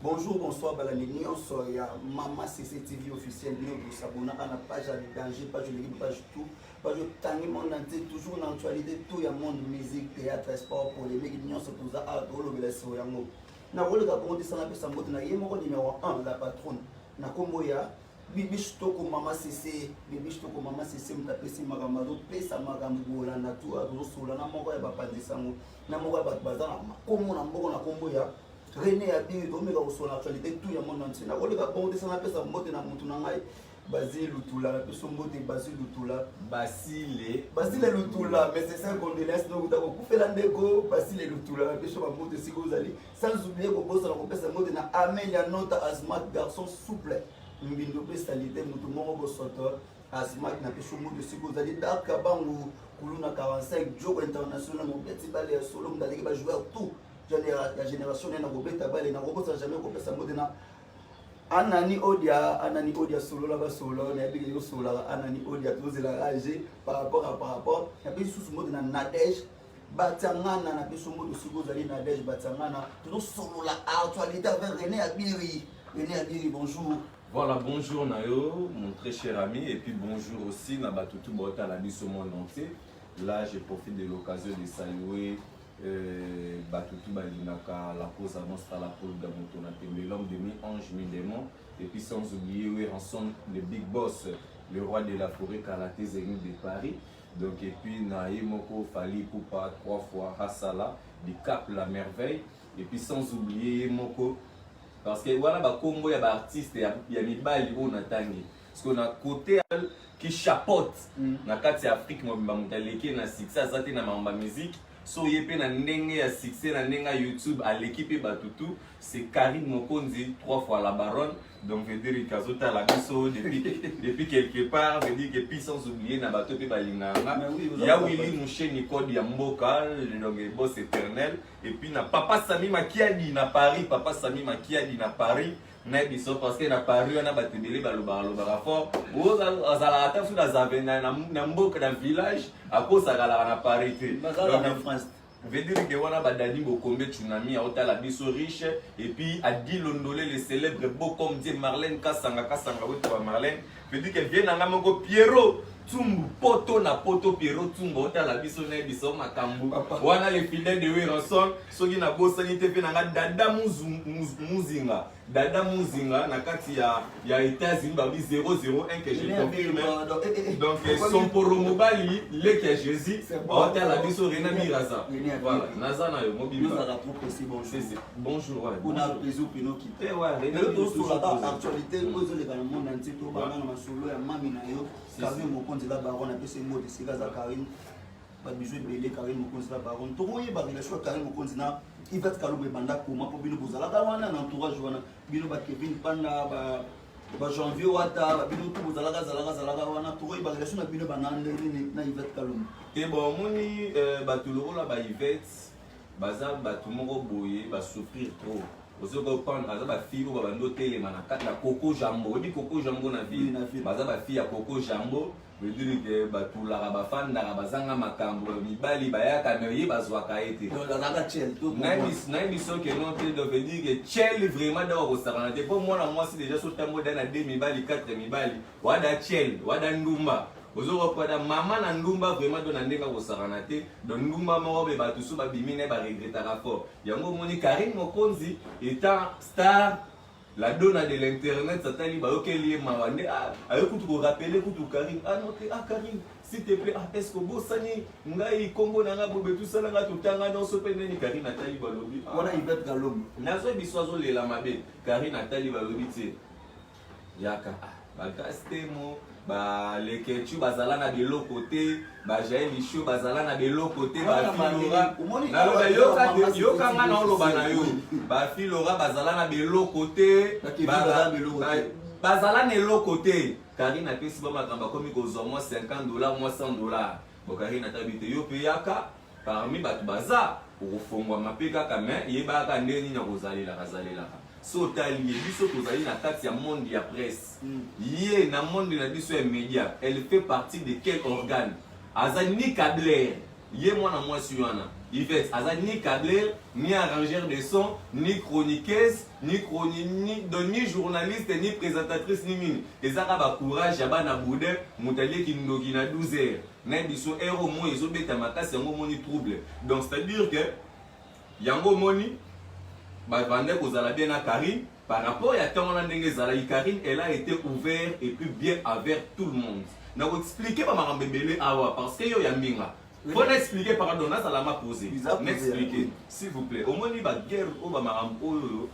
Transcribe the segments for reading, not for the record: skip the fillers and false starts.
Bonjour, bonsoir, Balanini, on sort Mama CCTV officiel, nous s'abonner à la page à danger, page de page tout, page de tangi monde entier, toujours dans l'actualité, tout le monde, musique, théâtre, sport, polémique, nous sommes tous à Adolo, le Soyango. Na rôle de la bonté, ça n'a pas sambote, na yémo numéro 1, la patronne, na Komoya, bibish toko Mama CC, bibish toko Mama CC, m'tapesi magamado, pesa magambo, la nature, rosola, na moko ya bapandisango, na moko ya batbazana, komo na moko na Komoya. René a dit que l'actualité tout le monde entier. Na koleka bonde sana pesa mbote na mutu na ngai Basile Lutula la pesa mbote Basile Lutula Basile Lutula mais c'est ça qu'on délaisse donc ta ko fela ndeko Basile Lutula la pesa mbote siko zali sans oublier ko bossa na ko pesa mbote na Amelia Nota Asmat garçon souple mbindo pesa lité mutu moko bo soto Asmat na pesa mbote siko zali daka bangu kuluna 45 jogo international mo beti bale solo mdaleki ba joueur tout la génération n'a pas balle n'a pas jamais coupé sa mode na anani odia solo là bas solo na bigi solo anani odia tous la rage par rapport na bi sous mode na Nadège batangana na bi sous mode sigo zali Nadège batangana tout solo la actualité avec René Abiri bonjour. Voilà, bonjour Nayo, mon très cher ami, et puis bonjour aussi Nabatutu Bota la mise au monde entier. Là, je profite de l'occasion de saluer Batutu Balinaka, la cause annonce à la pole d'Amontona, l'homme de mi-ange, mi-démon, et puis sans oublier, oui, ensemble, le big boss, le roi de la forêt Karaté Zénith de Paris. Donc, et puis, Naïmoko, Fali, Poupa, 3 fois, Hassala, du Cap La Merveille, et puis sans oublier Moko, parce que voilà, bah, comme il y a des artistes, il y a des balles qui ont attendu. Parce qu'on a côté qui chapote, dans la Afrique, moi, je suis dans succès, ça, c'est dans ma musique. So yepe na ndenge ya succès na ndenge YouTube à l'équipe Batutu, c'est Karine Mokonzi 3 fois la baronne. Donc veut dire Kazota la biso depuis quelque part, veut dire que puis sans oublier na bato pe balinganga. Il y a Willy Mouché Nicode ya Mboka, donc boss éternel, et puis na papa Sami Makiadi na Paris, papa Sami Makiadi na Paris. Parce que na Paris on a batebele baloba fort o azala ata sous la zavena na mboka na village à cause ça na Paris en France veut dire que wana badani bokombe tsunami a ota la biso riche et puis a dit londolé les célèbres beaux comme dit Marlène Kasanga ou Marlène veut dire que vient na moko Pierrot Tumbu poto na poto Pierrot Tumbu ota la biso na biso makambu wana les fidèles de Wiranson soki na bosani te pe na dada muzinga Dada Muzinga, na kati ya États-Unis, 001 que je confirme. Donc, son poromobali, le que Jésus, on a la biso Rena Miraza. Voilà, Nazana yo mobile. Nous avons trop précis bonjour. Bonjour, ouais. On a plaisir pour nous quitter. Ouais, nous sur la actualité, nous les dans le monde entier, tout va dans solo ya mami na yo. Karine Mokonzi la baronne a pese mot de Sigaza Karine. Ba bijou belé Karine Mokonzi la baronne. To voyez ba relation Karine Mokonzi na Yvette Kalou banda comment pour bino bozala ka wana na entourage wana bino ba Kevin Panda ba Janvier wata bino tout bozala ka wana to voyez ba relation na bino banande na Yvette Kalou. Et bon moni batuloro la ba Yvette baza batumoko boye ba souffrir trop. Parce que quand baza ba fille ba bando telema na kati na Coco Jambo, di Coco Jambo na ville. Baza ba fille ya Coco Jambo. Je veux dire que batula bafanda bazanga makambo mibali bayaka na ye bazwaka ete na mission que non te veut dire que Chel vraiment dans au sarana pour moi c'est déjà sur ta mode na 2 mibali 4 mibali wada Chel wada Ndumba ozoko kwada mama na Ndumba vraiment dans ndenga au sarana te donc Ndumba mo be batusu ba bimine ba regrettera fort yango moni Karine Mokonzi étant star la donne de l'internet, ça t'a dit, bah ok, lié marandé, écoute, vous rappelez, écoute, Karine, non, Karine, s'il te plaît, est-ce que vous savez, Ngaï, Congo, Nanga, Bobé, tout ça, Nanga, tout Tanga, non, ce peine, Karine, Nathalie, Balobi. On a Yvette Galom. Nazo, Bissoiseau, les Lamabé, Karine, Nathalie, Balobi, tu Yaka, Bagastemo, bah, les Ketchu, Bazala, na de l'autre côté, bah, j'ai Lichou, Bazala, na de l'autre côté, bah, Filora, Yoka, Mana, Lobanayo, bah, Filora, Bazala, na de l'autre côté, Bazala, na de l'autre côté, Karine, a fait si bon, ma gamba, comme il gosse, moi, $50, moi, $100. Bon, Karine, a t'habité, yo, Yaka, parmi Batbaza, pour fondre ma péka, mais, Yeba, Kandeni, na Rosali, la Razali, la. So tali biso tozali na kati ya monde ya presse yé na monde na biso ya média elle fait partie de quel organe azani câbleur Yé moi na moi sur Yana. Yvette, aza ni câbleur, ni arrangeur de son, ni chroniqueuse, ni journaliste, ni présentatrice, ni mini. Et ça a courage, yaba na boudin, moutalier qui nous na 12 heures. Mais ils sont héros, ils ont bêta matas, c'est un moment de trouble. Donc c'est-à-dire que yango moni, bah vendeur aux alabien à Karine, par rapport à tant d'années Zalaï Karine, elle a été ouverte et puis bien envers tout le monde. Donc expliquez pas ma bébé awa parce que yo yaminga. Faut expliquer pardon, ça l'a m'a posé. M'expliquer s'il vous plaît. Au moins il va guerre au ba maram oyo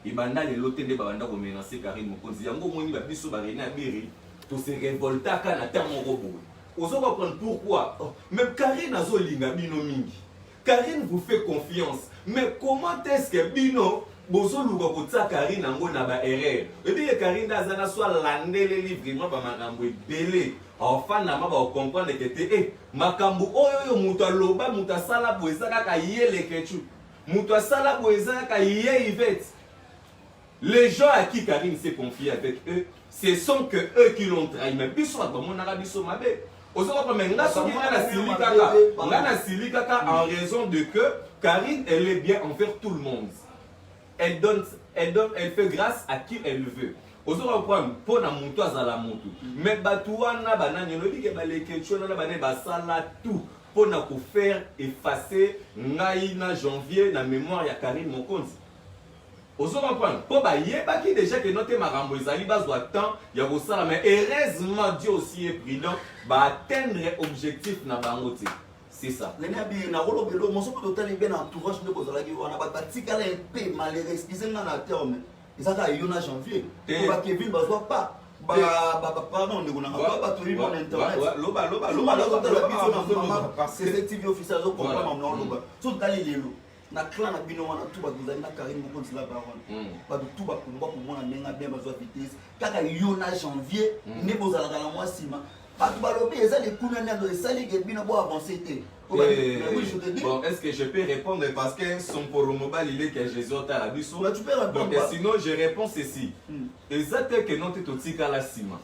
et banda les loté de banda ko menacer Karine Mokonzi. Yango moni ba biso ba rena biri to se révolta kana terme robot. Ozo comprendre pourquoi. Même Karine azo linga bino mingi. Karine vous fait confiance. Mais comment est-ce que bino bozo luka kotsa Karine nango na ba erreur. Et bien Karine azana soit landele livrement ba makambo belé. Enfin na ba comprendre que te makambo oyo muta loba muta sala boeza kaka yele kechu. Muta sala boeza kaka yé Yvette. Les gens à qui Karine s'est confiée avec eux, ce sont que eux qui l'ont trahi. Mais biso ba mon arabiso mabe. Ozo mais nga soki na sili kaka en raison de que Karine elle est bien envers tout le monde. Elle fait grâce à qui elle veut. Ozo reprendre pour na muto azala mutu. Mais batuana banani no bike baleketcho na bane basala tout pour na ko faire effacer ngai na janvier na mémoire ya Karine Mokonzi. Ozo reprendre pour ba yeba ki déjà que note makambo ezali bazwa temps ya ko sala mais heureusement Dieu aussi est prudent ba atteindre objectif na bango te. C'est ça. Les nabi na rolo belo mon sopo total bien entourage ne kozala ki wana ba tikala epé malheureux excusez-moi na terme. Ils ont eu un janvier. Pour Kevin bazwa pas. Pardon, on a pas tout mon internet. Loba c'est TV officiel au comprendre non loba. Tout dali lelo. Na clan na bino wana tout ba kuzali na Karine Mokonzi la baronne. Ba tout ba kumba pour moi na menga bien bazwa vitesse. Kaka yo na janvier ne bozala la mois sima. Ba tout ba lobi eza les kunana de sali ke bino bo avancer té. Bon, est-ce que je peux répondre parce que son poromobal il est que Jésus à la biso. Tu peux répondre. Donc sinon je réponds ceci. Exact que non te totika la sima.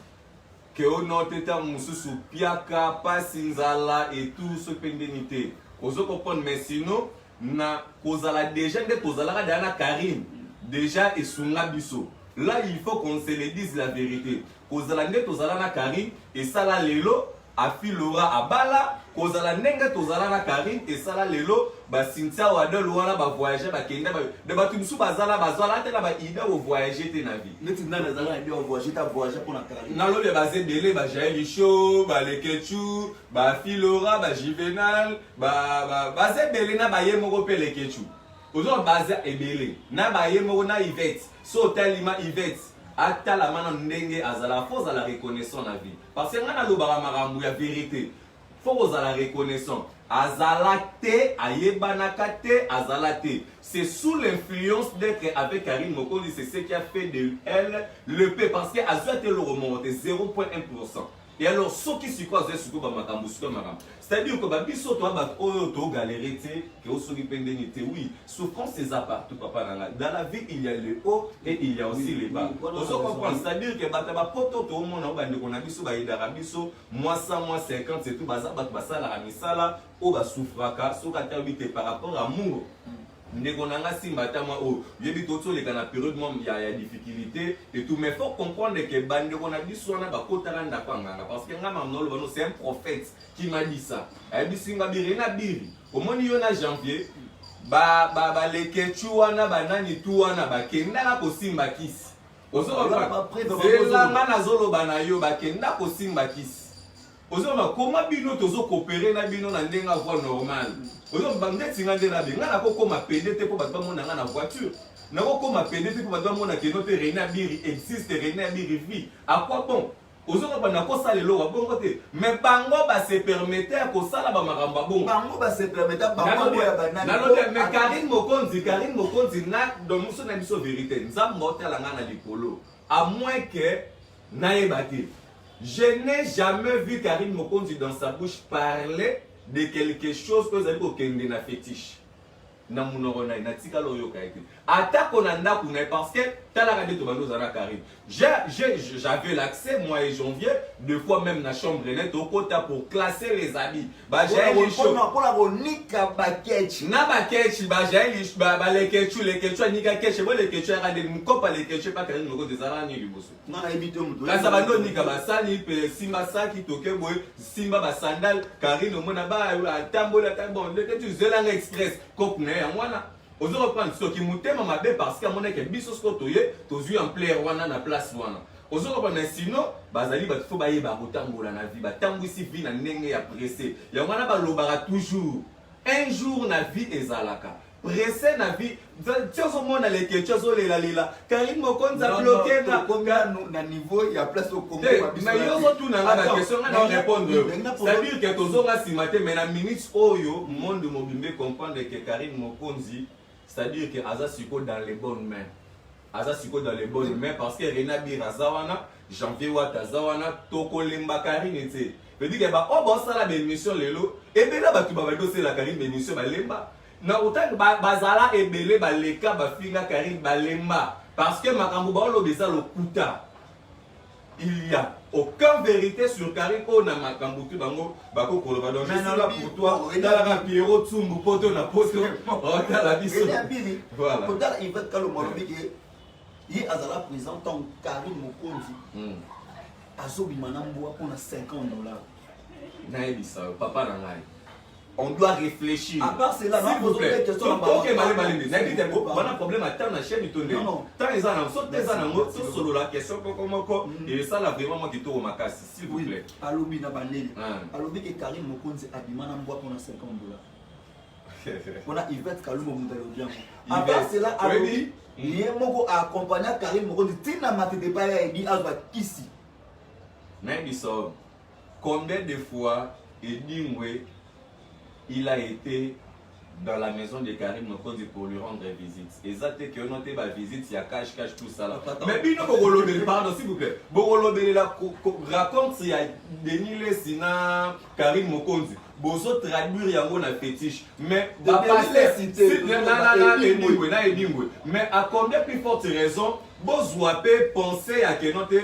Que on non te ta mususu piaka pasinzala et tout ce pendinité. Ozo comprendre mais sinon na kozala déjà de kozala dana Karine déjà et sunga biso. Là il faut qu'on se le dise la vérité. Kozala net kozala na Karine et ça là lelo afilora abala kozala ndenge tozala na Karine et sala lelo ba Cynthia wadol wana ba voyager ba kenda ba de ba tumsu bazala bazala te na ba ida o voyager te na vie neti ndana zala ida o voyager pour na Karine na lobe ba zebele ba Jaël Show ba Lekechu ba Filora ba Juvenal ba zebele na ba yemoko pe Lekechu ozo baza ebele na ba yemoko na Yvette so talima Yvette ata la mana ndenge azala faut à la reconnaissance na vie parce que ngana lobara makambo ya vérité faut aux la reconnaissance azalate ayebanakate azalate c'est sous l'influence d'être avec Karine Mokonzi c'est ce qui a fait de elle le P parce que azate le remonte 0.1%. Et alors ce qui se quoi c'est ce makambo c'est-à-dire que babiso toi ba to galérer que au soki pendenité oui souffrance c'est à part tout papa dans la vie il y a le haut et il y a aussi les bas. Vous comprenez c'est-à-dire que ba poto to mona ba ndeko na biso ba idara biso moi 100 moi 50 c'est tout baza ba sala la misala o ba souffraka so ka tabité par rapport à amour. Ndeko nanga simba tama o yebi toto le kana période mom ya difficulté et tout mais faut comprendre que bandeko na biso na ba kotala ndako nganga parce que ngama mnolo bano c'est un prophète qui m'a dit ça ayebi singa biri na biri omoni yo na janvier ba Lekechu wana banani tu wana bakenda na kosimba kisi ozo ba zelanga na zolo bana yo bakenda kosimba kisi ozo ba comment bino tozo coopérer na bino na ndenga voie normale. Ozo bangeti ngande na be ngana ko koma PDT po batba mona ngana voiture. Na ko koma PDT po batba mona ke note Reina Biri existe Reina Biri vie. À quoi bon? Ozo ba na ko sala lo wa bongo te. Mais bango ba se permettre ko sala ba makamba bongo. Bango ba se permettre bango ya banana. Na lo mais Karine Mokonzi na do muso na biso vérité. Nzambo tala ngana likolo. À moins que na ebate. Je n'ai jamais vu Karine Mokonzi dans sa bouche parler de quelque chose que vous avez aucun na fétiche. Na munoro na tika loyo kaite. Ata konanda kuna parce que T'as la de Bando Zana Karim. J'avais l'accès, moi et Janvier, deux fois même dans la chambre net au quota pour classer les habits. Bah, j'ai les choses. Pour la nika baketch. Na baketch, bah, j'ai les ketchus, nika ketch, moi les ketchus, regardez, mon copain les ketchus, pas Karim, mon des arani, du bosso. Non, la évité mon dos. Quand ça va non, nika basani, simba saki, toke, simba basandal, Karim, au monaba, tambo, la tambo, le ketchus, Zelang Express, kokne, moi, on se reprend ce qui m'a fait parce qu'à mon équipe, bisos kotoye, tozu en player wana na place wana. On se reprend sinon, bazali ba faut bailler ba botango na vie, ba tango si vie na ndenge ya pressé. Ya wana ba lobara toujours. Un jour na vie ezalaka. Pressé na vie, tu as mon les questions lela. Karim Mokonza bloqué na niveau il y a place au Congo. Mais yo zo tout na la question na répondre. C'est-à-dire que tozonga simate mais na minutes oyo monde mobimbe comprendre que Karim Mokonzi c'est-à-dire que Aza Siko dans les bonnes mains. Aza Siko dans les bonnes mains parce que Rena Birazawana, Janvier Watazawana, Toko Lemba Karim était. Je dis que oh bon ça la bénédiction lelo et bien là tu vas doser la Karim bénédiction ba lemba. Na autant bazala et belé ba leka ba finga Karim ba lemba parce que makambo ba lo beza lo kuta. Il y a aucune vérité sur Karim on a makambo tu bango bako koloba donc je suis là pour toi dans la Pierrot Tsumbu poto na poto on a la biso voilà pour dans il va quand le molobi que il azala présentant Karim Mokonzi azobi manambo pour na $50 na ebisa papa na ngai on doit réfléchir. À part cela, s'il vous plaît. Donc, on a un problème à temps dans la chaîne du tonnerre. Tant les ans, saute les ans, saute solo la question, et ça là vraiment moi qui tourne ma casse, s'il vous plaît. Alobi na baneli. Alobi que Karim Mokonzi abimana mboa pour $50. On a Yvette Kalumo Moudalobian. À part cela, Alobi, il y a moko accompagné Karim Mokonzi. Tina mate de pas et dit Alba Kissi. Naïbissor, combien de fois Edingwe il a été dans la maison de Karim Mokonzi pour lui rendre visite. Et ça, c'est que on a ma visite, il y a cache tout ça là. Mais bino Bogolobele, pardon s'il vous plaît. Bogolobele là raconte s'il y a Denile Sina Karim Mokonzi. Bozo traduire yango na fétiche. Mais mais à combien plus forte raison Bozouapé pensait à que notre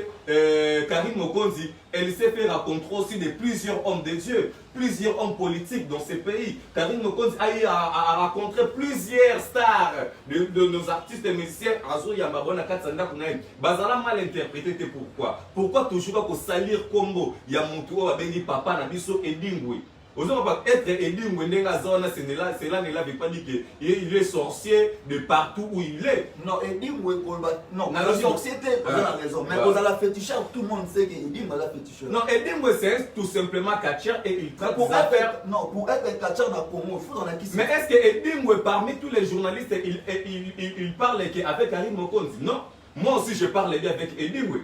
Karim Mokonzi, elle s'est fait rencontrer aussi de plusieurs hommes de Dieu, plusieurs hommes politiques dans ces pays. Karim Mokonzi a rencontré plusieurs stars de nos artistes et musiciens. Azo Yamabona Katsanda Kunaï. Bazala mal interprété, pourquoi? Pourquoi toujours qu'on salir Congo? Yamutua Bengi Papa Nabiso et Dingui. Vous n'avez pas être élu, c'est là, ne veut pas dire qu'il est sorcier de partout où il est. Non, non, la sorciété, vous avez raison. Mais vous avez la féticheur, tout le monde sait qu'Edim est la féticheur. Non, Edim, c'est tout simplement catcher et il traite des affaires. Non, pour être catcher dans Congo, il faut dans la question. Mais est-ce que Edim, parmi tous les journalistes, il parle avec Karim Mokonzi? Non. Moi aussi, je parle bien avec Edim.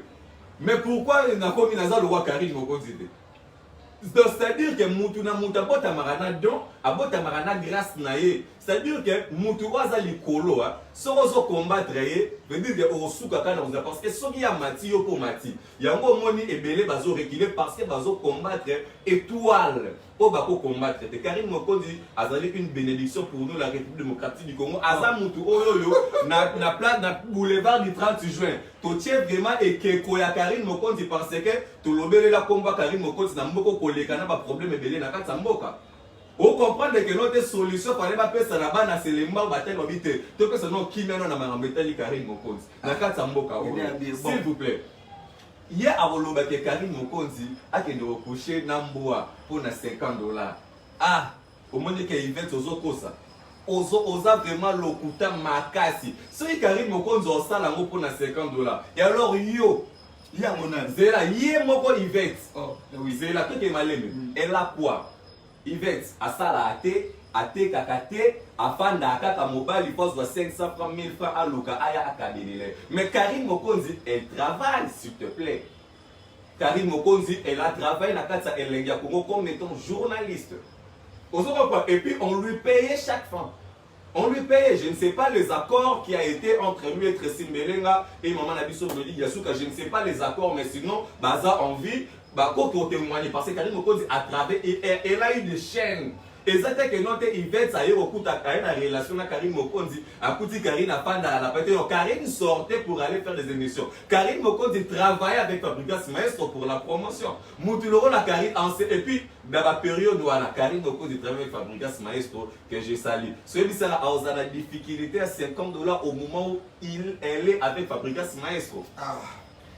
Mais pourquoi il n'a pas mis le roi Karim Mokonzi? C'est-à-dire que Moutuna Moutabota Marana don, Abota Marana grâce nae. C'est-à-dire que Moutouaza Likolo, Sorozo combattre, veut dire que Orosuka Kana, parce que ce qui a Mati, Yoko Mati, Yango Moni et Belé Bazo reculer parce que Bazo combattre étoile. Au Bako combattre. Karim Mokonzi a donné une bénédiction pour nous, la République démocratique du Congo. Aza Moutou Oyoyo, na place, na boulevard du 30 juin. Tu tiens vraiment et que Koya Karim Mokonzi parce que tu l'obéis la combat Karim Mokonzi n'a pas collé, n'a pas problème et belé n'a pas Samboka. Vous comprenez que notre solution fallait pas faire ça là-bas, c'est les morts bataille l'obité. Tu peux savoir qui mène na marambetali Karim Mokonzi. N'a pas Samboka. S'il vous plaît. Hier, à Woloba, Karim Mokonzi a été recouché Namboa pour $50. Ah, au moment que il va aux Okosa. Oza vraiment l'okuta makasi. Ce qui Karim Mokonzi au salango pour $50. Et alors, yo, il y a mon âme. C'est là, hier, moko Yvette. Oh, oui, c'est là, tout est malin. Elle a quoi? Yvette, à ça, la ate kakate, afin d'akaka mobile, il faut 500 francs, 1000 francs à Luka, aya akabinile. Mais Karim Mokonzi, elle travaille, s'il te plaît. Karim Mokonzi, elle a travaillé dans Katsa Elengia Congo comme étant journaliste. Et puis on lui payait chaque fois. On lui payait, je ne sais pas les accords qui a été entre lui et Tracy Melenga et Maman Nabiso Brody Yasuka, je ne sais pas les accords, mais sinon, Baza envie, bah, quand on témoigne, parce que Karim Mokonzi a travaillé, et elle a eu des chaînes. Exactement que non te Yvette ça y est au ta Karine en relation avec Karine Mokonzi a kuti Karine a pas dans la partie Karine sortait pour aller faire des émissions. Karine Mokonzi travaillait avec Fabricas Maestro pour la promotion. Moutuloro la Karine et puis dans la période où la Karine Mokonzi travaillait avec Fabricas Maestro que j'ai sali. Celui qui a la difficulté à $50 au moment où elle est avec Fabricas Maestro.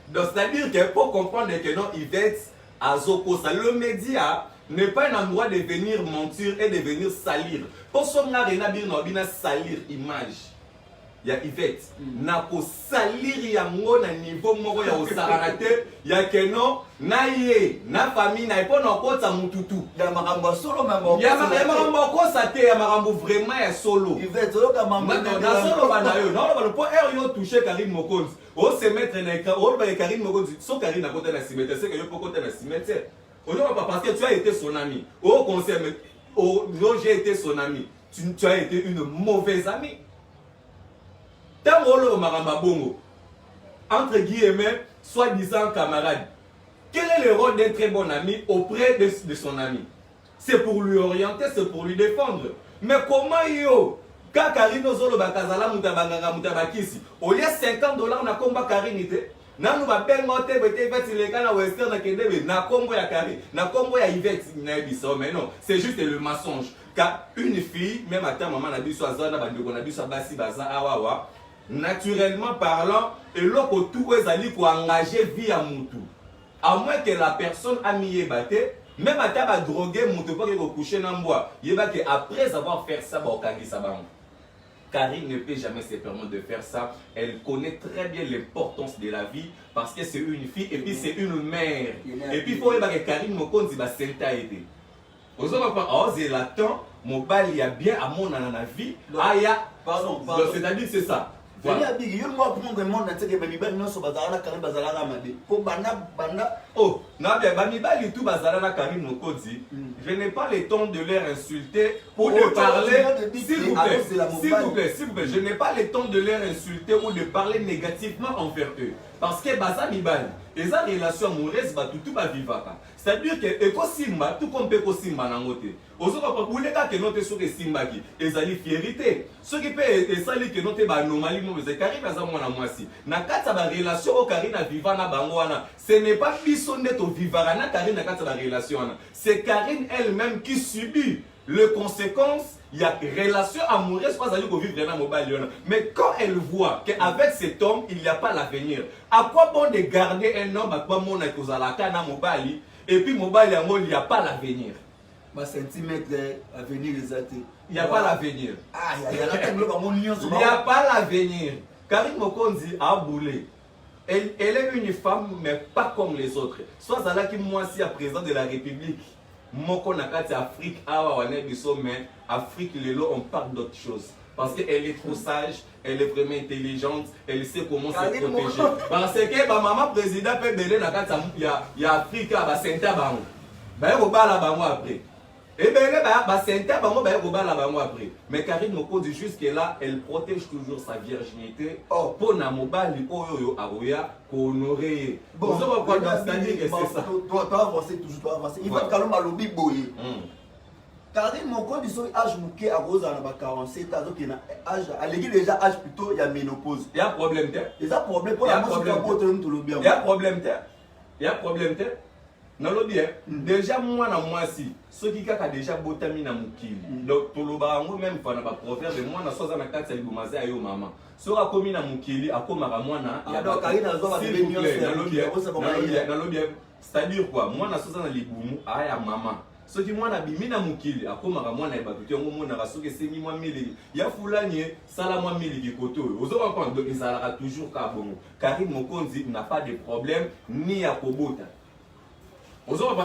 Donc c'est-à-dire qu'il faut comprendre que non Yvette Azoko ça le média n'est pas un endroit de venir mentir et de venir salir. Pour ce qu'on a salir image. Il y a Yvette. Na ko salir yango na niveau moko ya osarate ya keno na ye na famille na ipo na kota mututu. Ya makambo solo makambo. Ya makambo ko sate ya makambo vraiment ya solo. Yvette yoka makambo. Na solo bana yo. Na ba pour yo toucher Karine Mokonzi. O se mettre na écran, o ba Karine Mokonzi. So Karine na kota na cimetière, c'est que yo poko na cimetière. Parce que tu as été son ami. Au conseil, j'ai été son ami. Tu as été une mauvaise amie. Tant que Maramba Bongo, entre guillemets, soi-disant camarade, quel est le rôle d'un très bon ami auprès de son ami? C'est pour lui orienter, c'est pour lui défendre. Mais comment yo? Quand Karine Ozolo Bakazala Mutabanga Mutabakisi, au lieu de $50, on a combat Karine. Nanu ba bengo te bete Yvette le kana western na kende na Congo ya Karine na Congo ya Yvette na biso mais non c'est juste le mensonge car une fille même à ta maman na biso azana ba ndeko na biso basi baza awawa naturellement parlant et loko tout ezali ko engager vie à mutu à moins que la personne a mis baté même à ta ba droguer mutu pas que coucher na mbwa yeba que après avoir fait ça ba okangisa bango. Karine ne peut jamais se permettre de faire ça. Elle connaît très bien l'importance de la vie parce que c'est une fille et puis c'est une mère. Et puis il faut que Karine Mokonzi va senta aider. Vous savez pas, c'est la temps, mon bal il y a bien à mon dans la vie. Pardon. C'est-à-dire c'est ça. Voilà. Oh, je n'ai pas le temps de leur insulter ou de parler. S'il vous plaît, je n'ai pas le temps de leur insulter ou de parler négativement envers eux. Parce que Baza Mibali, les relations amoureuses, tout va vivre. C'est-à-dire que Simba, tout comme Peko Simba Nangote. Vous les gars qui notent sur les Simba qui, ils ont fierté. Ce qui peut être ça, qui notent anomalie, c'est Karine Azamona Mwasi. Na kata ba relation au Karine vivana bangwana. Ce n'est pas Bissonne au vivana Karine na kata ba relation. C'est Karine elle-même qui subit les conséquences. Il y a relation amoureuse, pas aller vivre dans mobile. Mais quand elle voit qu'avec cet homme, il n'y a pas l'avenir, à quoi bon de garder un homme à quoi mon na mobile et puis mobile il n'y a pas l'avenir. Ma centimètre avenir exacté. Il n'y a pas l'avenir. Il n'y a pas l'avenir. Karine Mokonzi a boulé. Elle est une femme, mais pas comme les autres. Soit ça là qui moi si à président de la République. Moko nakati Afrique awa wane biso mais Afrique lelo on parle d'autre chose parce qu'elle est trop sage, elle est vraiment intelligente, elle sait comment se protéger. Parce que ba maman président peut belé nakati ya Afrique ba senta bango. Ba ko bala bango après. Et belé ba senta bango ba ko bala bango après. Mais Karine Mokonzi jusque là, elle protège toujours sa virginité. Oh, pour na mobali oyo aroya ko honorer. Bon, ça va pas c'est-à-dire que c'est ça. Toi avancer toujours, toi avancer. Il va calmer malobi boye. Karine Mokonzi son âge mouké à Rosa na 47 ans donc il a âge allégé déjà âge plutôt il y a ménopause. Il y a problème terre. Il y a problème pour la musique pour tout le bien. Il y a problème terre. Il y a problème terre. Non le bien. Déjà moi na moi si ceux qui a déjà botami na mukili. Donc tout le bango même pas na ba proverbe de moi na soza na kati ya libumaza yo maman. Sora komi na mukili akomaka mwana ya donc Karine azoba réunion na lo bien. C'est-à-dire quoi? Moi na soza na libumu aya maman. Ce qui moi na bimina mukili akomaka mwana ebatuti yango mona rasoke sengi mwa mili ya fulani sala mwa mili kikoto ozo comprendre donc ça sera toujours ka bongo. Karine Mokonzi n'a pas de problème ni à kobota.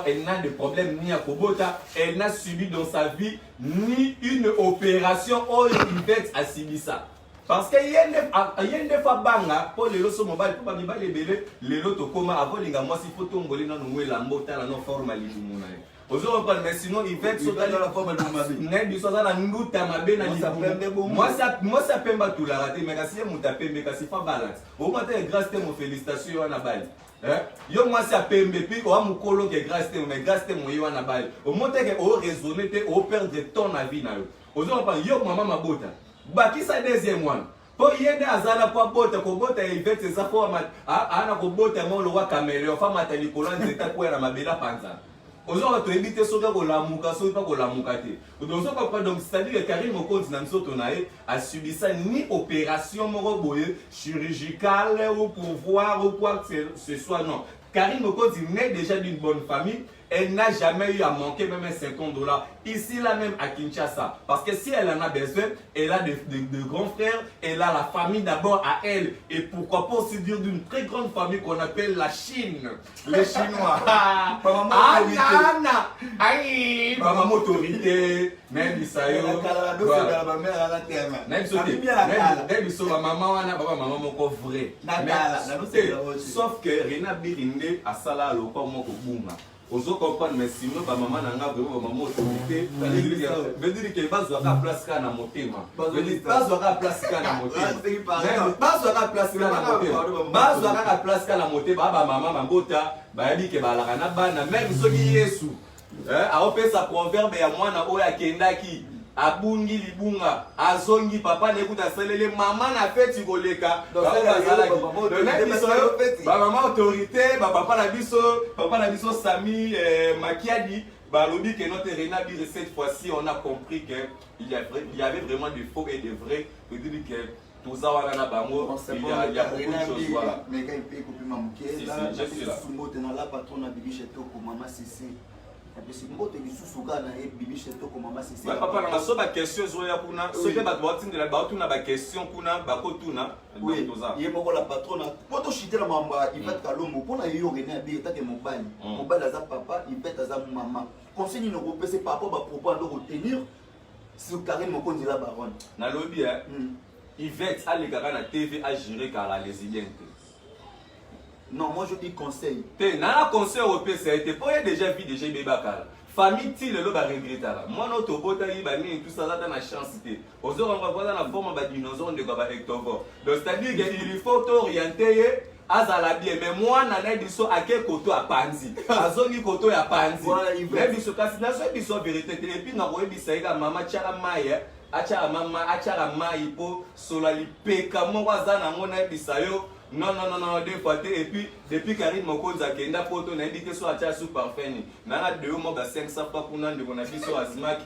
Elle n'a de problème ni à kobota, elle n'a subi dans sa vie ni une opération ou une bête à Sibissa. Parce qu'il y a des fois banga pour les lots mobile pour les lots to koma avant les gars moi si faut tomber dans nous la mota la non forme à l'immunité. Ozo reprendre mais sinon il va être dans la forme de Mabe. Né biso za na nduta mabe na libu. Moi ça pemba tout la raté mais kasi muta pembe kasi fa balance. Au matin grâce te mon félicitations na bali. Yo moi ça pembe puis o amukolo que grâce te mais grâce te mo yo na bali. Au monter que o raisonner te o perdre ton avis na yo. Ozo reprendre yo maman mabota. Ba ki sa deuxième one. Po yende azala po bota ko bota Yvette ça po ana ko bota mo lo wa caméléon fa matali ko lanze ta ko na mabela panza. Aujourd'hui, tu évites ce que la mouka, ce pas la moukate. Donc, c'est-à-dire que Karim Mokonzi a subi ça ni opération chirurgicale ou pour voir ou quoi que ce soit. Non. Karim Mokonzi naît déjà d'une bonne famille. Elle n'a jamais eu à manquer même $50. Ici, là même à Kinshasa. Parce que si elle en a besoin, elle a de grands frères, elle a la famille d'abord à elle. Et pourquoi pas aussi dire d'une très grande famille qu'on appelle la Chine. Les Chinois. Aïe, maman autorité. Même Isayo. Même si maman vrai. Sauf que Rena Birinde a sala le corps mon bouma. Ozo comprendre mais sinon ba maman nanga vraiment maman autorité veut dire que base doit place kana motema base doit place kana motema base doit place kana motema base doit place kana motema ba maman mangota ba yabi ke balaka na bana même soki Yesu a opesa proverbe ya mwana oyo akendaki abungi libunga azongi papa nekuta selele mama na feti koleka ba mama autorité ba papa na biso Sami Makiadi ba lobi que notre Rena Bire cette fois-ci on a compris que il y avait vraiment des faux et des vrais veut dire que tout ça wana na bango il y a beaucoup de choses voilà mais quand il peut couper mamuke là je suis là sumbo na la patron na bibi cheto ko mama Sisi. Papa na so ba question zo ya kuna so ke ba twatinde la ba tuna ba question kuna ba ko tuna donc toza ye moko la patrona poto chitela mamba Yvette Kalombo pona yo Rena Bire ta ke mobali mobali aza papa Yvette aza maman conseil ni ko pese papa ba propos ndo retenir sur Karim Mokonzi la baronne na lobby Yvette a les gars na TV a géré car la résiliente. Non, moi je dis conseil. Nana conseil européen, ça a été pour déjà vu déjà Bébakal. Famille ti le ba regretter. Moi notre bota yi ba ni tout ça là dans la chance té. Ozo on va voir dans la forme ba dinosaure de ba ectovore. Donc c'est-à-dire qu'il faut t'orienter azala bien mais moi nana biso ake koto a panzi. Azongi koto ya panzi. Mais biso kasi na so biso vérité et puis na ko bisa ika mama tchara maye. Acha mama acha mai po solali peka mo wazana ngona bisayo. Non, deux fois, et puis, depuis Karim Mokonzi a kenda poto, na dit que soit acha sous parfum. Nana deux mois, 500 pas pour nan de mon avis sur Asmak.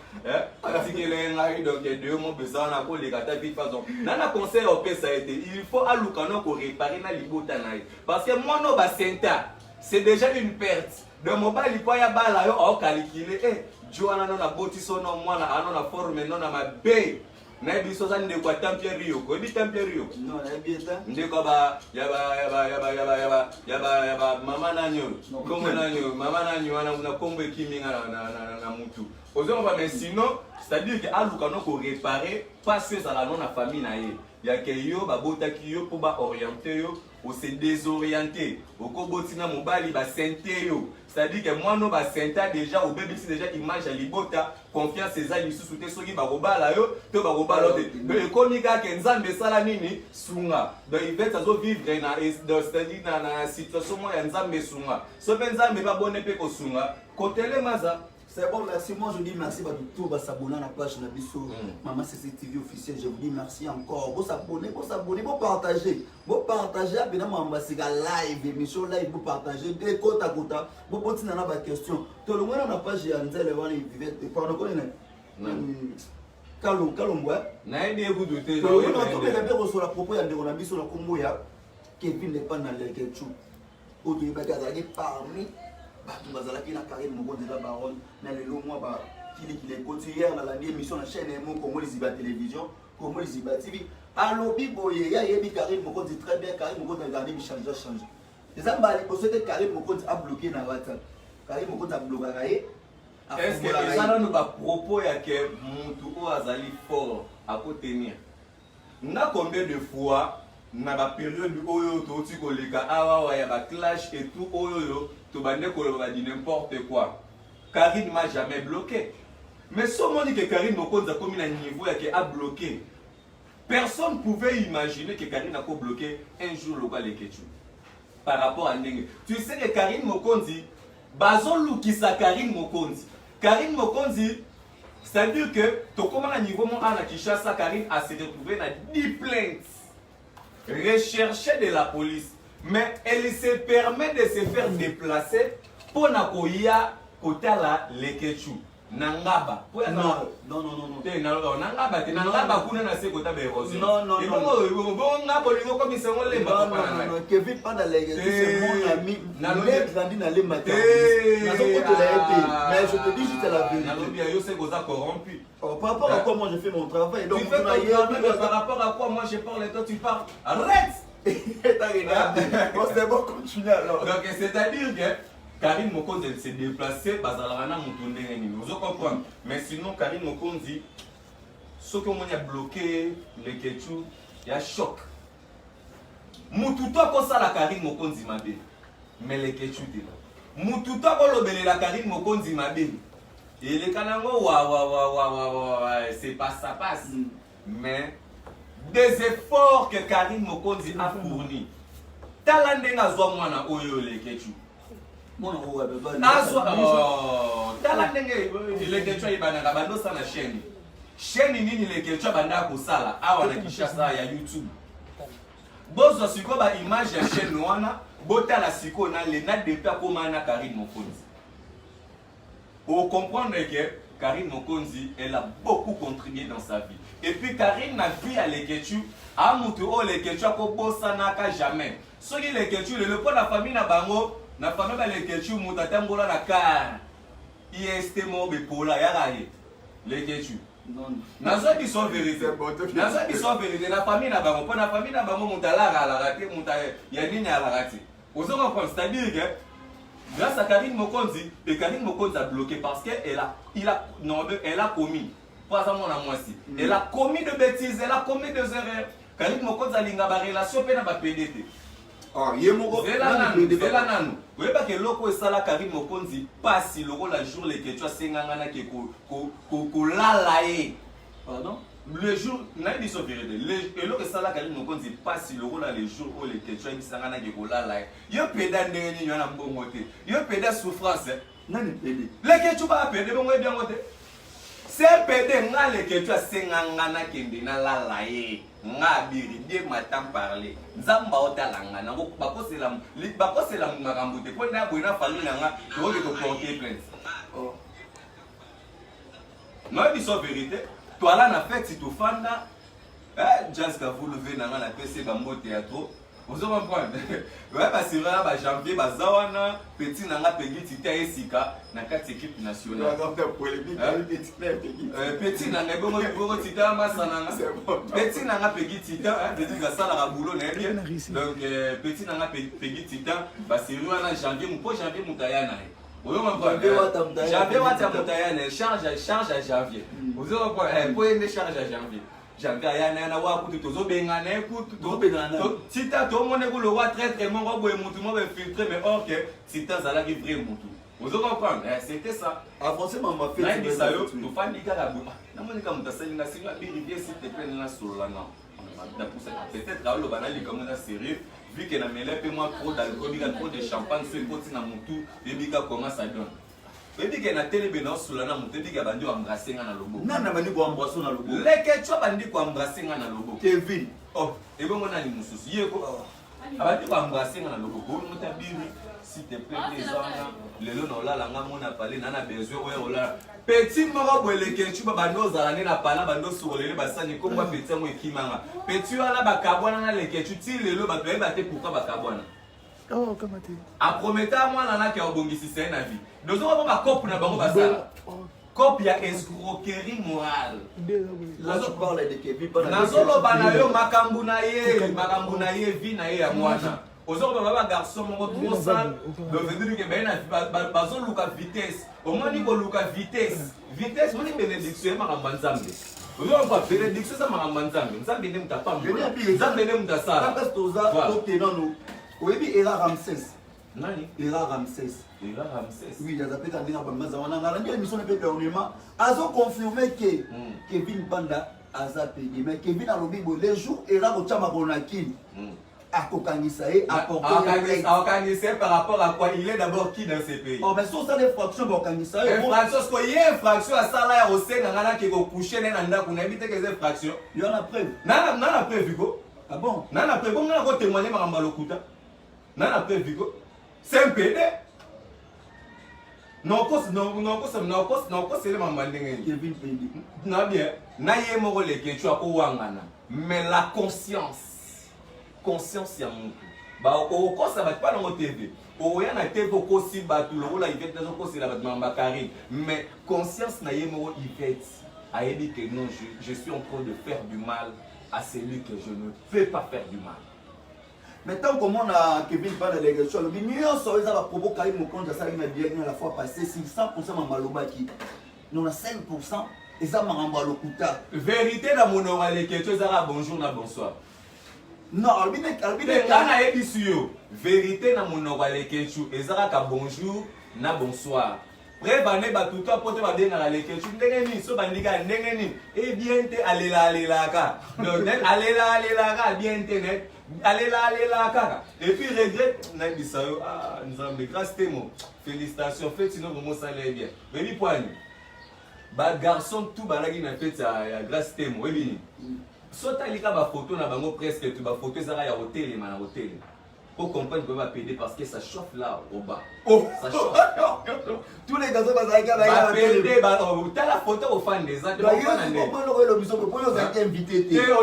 Parce que les ngari, donc, deux mois, besoin à quoi les gâteaux, puis façon. Nana conseil au pays, ça a été, il faut à l'oukano pour réparer na libotanaï. Parce que moi, no, ba senta, c'est déjà une perte. De mon bal, il faut y avoir là, on calculer, Joana non a boti son nom, moi, na forme, non a ma baie. Na biso za ndeko Tempie Rio ko bi Tempie Rio non na bieta ndeko ba yaba mama nanyo kombo nanyo mama nanyo wana na kombo ekiminga na mutu ozo ba mais sinon c'est-à-dire que aluka no ko réparer passer ça la non na famille na ye ya ke yo ba botaki yo pour ba orienter yo o se désorienter o ko botina mobali ba sente yo. C'est-à-dire que moi, nous, senta déjà, au bébé, c'est déjà image à libota, confiance, c'est ça, il sous soutien, ceux qui baroba là, tu baroba là. Donc, le comica, qui est en salanini, sunga. Donc, il va vivre c'est-à-dire dans la situation, il y a un zambe sunga. Ce benzambe va bonne épée au sunga. Côté les maza. C'est bon, merci. Moi, je dis merci à tout le s'abonner à la page Nabiso, Maman CCTV officielle. Je vous dis merci encore. Vous s'abonner, vous partager. Vous partagez, évidemment, c'est un live, émission live, vous partagez, des côtes à côté. Vous continuez à avoir des questions. Tout le monde a la page Yanzel, et pas le connaître. Kalombo, Naïdé, vous doutez. Tout le monde a la propos de Nabiso, la Komboya, Kevin n'est pas dans le ketchup. Autour de parmi. Bato bazalaki na Karim Mokonzi la baronne na lelo moi ba kili koti hier na la émission na chaîne mo Congo Liziba télévision Congo Liziba TV alobi boye ya yebi Karim Mokonzi très bien Karim Mokonzi a gardé mi changer les ambali pour ce que Karim Mokonzi a bloqué na WhatsApp Karim Mokonzi a bloqué raé est-ce que ça nous ba propos ya que mutu o azali fort à contenir na combien de fois na ba période oyo to ti koleka awa ya ba clash et tout oyo to bande ko ba di n'importe quoi Karine m'a jamais bloqué. Mais si on dit que Karine Mokonzi a commis un niveau qui a bloqué, personne ne pouvait imaginer que Karine a bloqué un jour le Leketchou. Par rapport à Ndenge. Tu sais que Karine Mokonzi, Bazon Loukisa Karine Mokonzi. Karine Mokonzi, c'est-à-dire que, tout comme à niveau mon Anna Kishasa, Karine a se retrouvé dans 10 plaintes recherchées de la police. Mais elle se permet de se faire déplacer pour Nakoya Kotala Leketchou. Nangaba. Non. Nangaba, Nangaba kuna na se kota berosion. Non. Kevin pas dans les c'est mon ami. Mais grandi dans les matins. Mais je te dis juste la vérité. Par rapport à comment je fais mon travail. Donc par rapport à quoi moi je parle et toi tu parles. Arrête. C'est bon, continue alors. Donc c'est-à-dire que Karine Mokonzi s'est déplacée, Bazalana Moutoundé, vous comprenez. Mais sinon, Karine Mokonzi, ce qu'on a bloqué, les Ketchou, il y a choc. Moutouta comme ça la Karine Mokonzi m'a dit, mais les Ketchou t'es là. Moutouta comme l'obélé la Karine Mokonzi m'a dit, et les Kanango, c'est pas ça passe. Mais des efforts que Karine Mokonzi a fournis, Talande n'a zwa mwana oyo les Ketchou. Tala ndenge Leketchou ibana bando sana chaîne. Chaîne nini Leketchou banda kusala awa na Kishasa ya YouTube. Bozo siko ba image ya chaîne wana botala siko na le na depuis akoma na Karine Mokonzi. Pour comprendre que Karine Mokonzi elle a beaucoup contribué dans sa vie. Et puis Karine n'a vu à Leketchou a mutu o Leketchou ko bossa naka jamais. Soki Leketchou le point la famille na bango na famille ba Leketchou mutata ngola na car IST mo be pola ya raye Leketchou non nazo bi so vérité na famille na bango pour na famille na bango mutala la raté mutaya ya nini ala raté ozo comprendre c'est-à-dire que grâce à Karine Mokonzi et Karine Mokonzi a bloqué parce que elle a commis pas à mon amoisi elle a commis de bêtises, elle a commis des erreurs. Karine Mokonzi a linga ba relation pe na ba PDT. Ah, yemoko. Zela nanu. Vous voyez que loko esala Karine Mokonzi passe le rôle la jour les Ketchou senganga na ke ko lalae. Pardon? Le jour na dit so vérité. Le loko esala Karine Mokonzi passe le rôle les jours où les Ketchou senganga na ke ko lalae. Yo peda ndenge ni na mbongo te. Yo peda souffrance. Nani pede? Les Ketchou ba pede bongo bien ngote. C'est pede nga les Ketchou senganga na kende na lalae. Nga biri die matin parler nzamba otalanga nango bakosela makambo te po na boina famille nga to to porter plainte non dit so vérité toi là na fait si tu fanda jazz ka vous lever nanga na PC ba mo théâtre vous comprenez ouais parce que là ba janvier bazawana petit nanga pegi tita esika na kati équipe nationale petit nanga bongo tita masana petit nanga pegi tita petit ga sala ka boulot na bien donc petit nanga pegi tita ba sérieux na janvier mo janvier mutayana vous comprenez janvier wata mutayana charge à janvier vous comprenez pour une charge à janvier Jangaya na wa kutu tozo bengana kutu to bengana tita to mone ko le wa très mon ko boy mutu mo be filtrer mais or que tita zala ki vrai mutu vous comprenez c'était ça avancé maman fait na ça yo to fandi kala buma na moni ka mutasali na sila bi rivière s'il te plaît na solana na pour ça peut-être là le banali comme na sérieux vu que na mêlé peu moins trop d'alcool trop de champagne sur côté na mutu et bika comment ça donne. Bébé qui est na télé beno solana mutu bika bandi embrasser nga na lobo nana bandi ko embrasser na lobo les Ketchou bandi ko embrasser nga na lobo Kevin oh et bon on a ni mususu yeko abandi ko embrasser nga na lobo ko mutabiri s'il te plaît les gens lelo no la nga mona parler nana besoin oyo ola petit moko boye les Ketchou bando zala na pala bando surolele basani ko ba petit mo ekimanga petit wala bakabwana na les Ketchou ti lelo ba pe ba te pourquoi bakabwana. Oh, comment tu a promettant moi nana ki obongisi c'est na vie nous on va coupe na bango basala coupe ya escroquerie morale là tu parles de Kevin pas nazolo bana yo makambu na ye vie na ye ya mwana ozoko baba garçon moko trop sale le venir que ben na bazo luka vitesse au moins ni ko luka vitesse moni bénédiction makambu nzambe oyo ba bénédiction ça makambu nzambe nzambe ne mutapamba nzambe ne mutasala parce que toza obtenant nous oui et là Ramsès Nani? Era Ramsès. Era Ramsès. Oui, il y a des gens qui ont dit l'émission de dernièrement. Ils ont confirmé que Kevin Panda a payé. Mais Kevin a dit que les jours, Era Ochama Bonakin a cocanisé, a porté. Par rapport à quoi? Il est d'abord qui dans ces pays? Oh, mais sur ça, les fractions bocanisé. Infraction, parce qu'il y a une infraction à ça là, au Sénégal, qui est couché, on a évité que ces infractions. Il y en a preuve. Non, a preuve, Ah bon? Non, a preuve, on a témoigné par Mbalokuta. Non, a preuve, c'est un PD. Non, c'est le moment. Kevin Pendi. Non, bien. Naïe Morole, que tu as Wangana. Mais la conscience, il y a mon tout. Bah, au cours, ça va pas dans votre TV. Au y a na TV aussi, bah, tout le rôle, il fait des autres c'est la Bakari. Mais conscience, naïe Morole, il fait. A dit que non, je suis en train de faire du mal à celui que je ne peux pas faire du mal. Maintenant, comme on a Kevin Panda l'élection, le million sur les propos quand il me compte ça il m'a bien la fois passée, si 100% Mambalobaki, nous on a 5% et ça m'a renvoyé le couta. Vérité dans mon oreille, que tu es bonjour, na bonsoir. Non, Albine, vérité dans mon oreille, que tu es bonjour, na bonsoir. Prévenez tout à pour te dire dans la lecture, tu so bandiga ndengeni et bien te aller là ka. Donc aller là bien internet. Allez là, kaka. Et puis regrette, nous avons des grâces témoins. Félicitations, faites sinon vraiment ça allait bien. Mais oui, poigne. Bah garçon tout balagi na fait ya grâce témoin. Oui, soit à l'ika ba photo na bango presque tout ba photo ça ya hôtel na hôtel. Pour comprendre qu'on va payer parce que ça chauffe là au bas. Oh, ça chauffe. Tous les gars sont pas avec la payer t'as la photo au fan des autres. On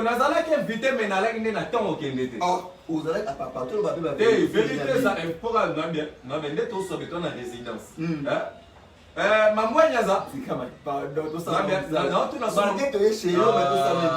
a ça qui invité mais na la na temps au kendete. Vous allez à papa tout le babé va faire. Vérité ça pour bien. Non mais ndete au sobe ton résidence. Hein? Maman Nyaza. C'est comme pardon tout ça. Non, tout na ça. Malgré que les chez eux mais tout ça même